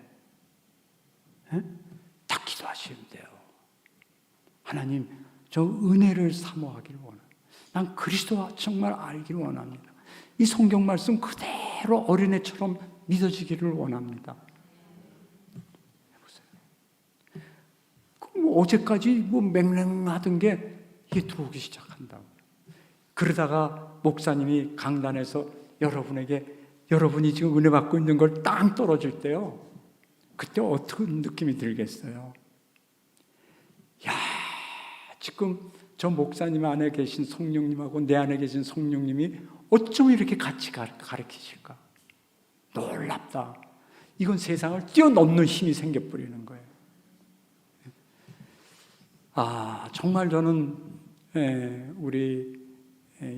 Speaker 1: 딱 기도하시면 돼요. 하나님, 저 은혜를 사모하기를 원해요. 난 그리스도와 정말 알기를 원합니다. 이 성경 말씀 그대로 어린애처럼 믿어지기를 원합니다. 해보세요. 어제까지 맹랑하던 게 이게 들어오기 시작한다고. 그러다가 목사님이 강단에서 여러분이 지금 은혜 받고 있는 걸 땅 떨어질 때요, 그때 어떤 느낌이 들겠어요? 야, 지금 저 목사님 안에 계신 성령님하고 내 안에 계신 성령님이 어쩜 이렇게 같이 가르치실까? 놀랍다. 이건 세상을 뛰어넘는 힘이 생겨버리는 거예요. 정말 저는 우리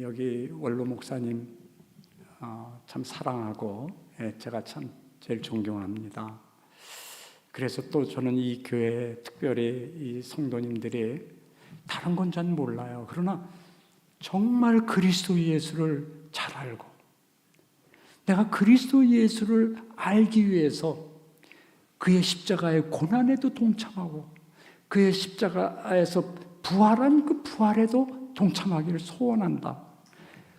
Speaker 1: 여기 원로 목사님 참 사랑하고 제가 참 제일 존경합니다. 그래서 또 저는 이 교회 특별히 이 성도님들이 다른 건 잘 몰라요. 그러나 정말 그리스도 예수를 잘 알고, 내가 그리스도 예수를 알기 위해서 그의 십자가의 고난에도 동참하고 그의 십자가에서 부활한 그 부활에도 동참하기를 소원한다.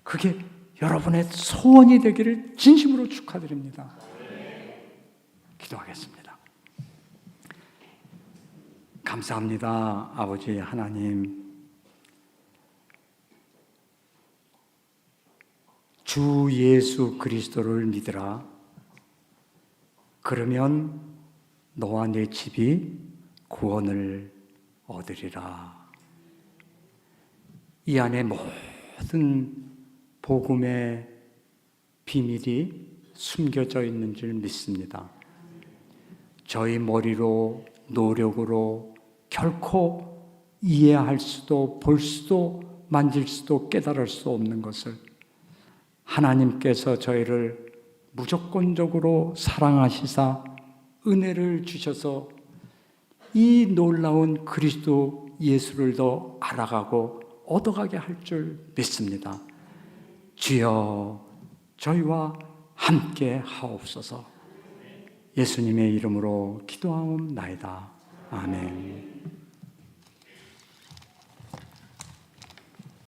Speaker 1: 그게 여러분의 소원이 되기를 진심으로 축하드립니다. 기도하겠습니다. 감사합니다. 아버지 하나님, 주 예수 그리스도를 믿으라. 그러면 너와 내 집이 구원을 얻으리라. 이 안에 모든 복음의 비밀이 숨겨져 있는 줄 믿습니다. 저희 머리로, 노력으로 결코 이해할 수도, 볼 수도, 만질 수도, 깨달을 수 없는 것을 하나님께서 저희를 무조건적으로 사랑하시사 은혜를 주셔서 이 놀라운 그리스도 예수를 더 알아가고 얻어가게 할 줄 믿습니다. 주여, 저희와 함께 하옵소서. 예수님의 이름으로 기도하옵나이다. 아멘.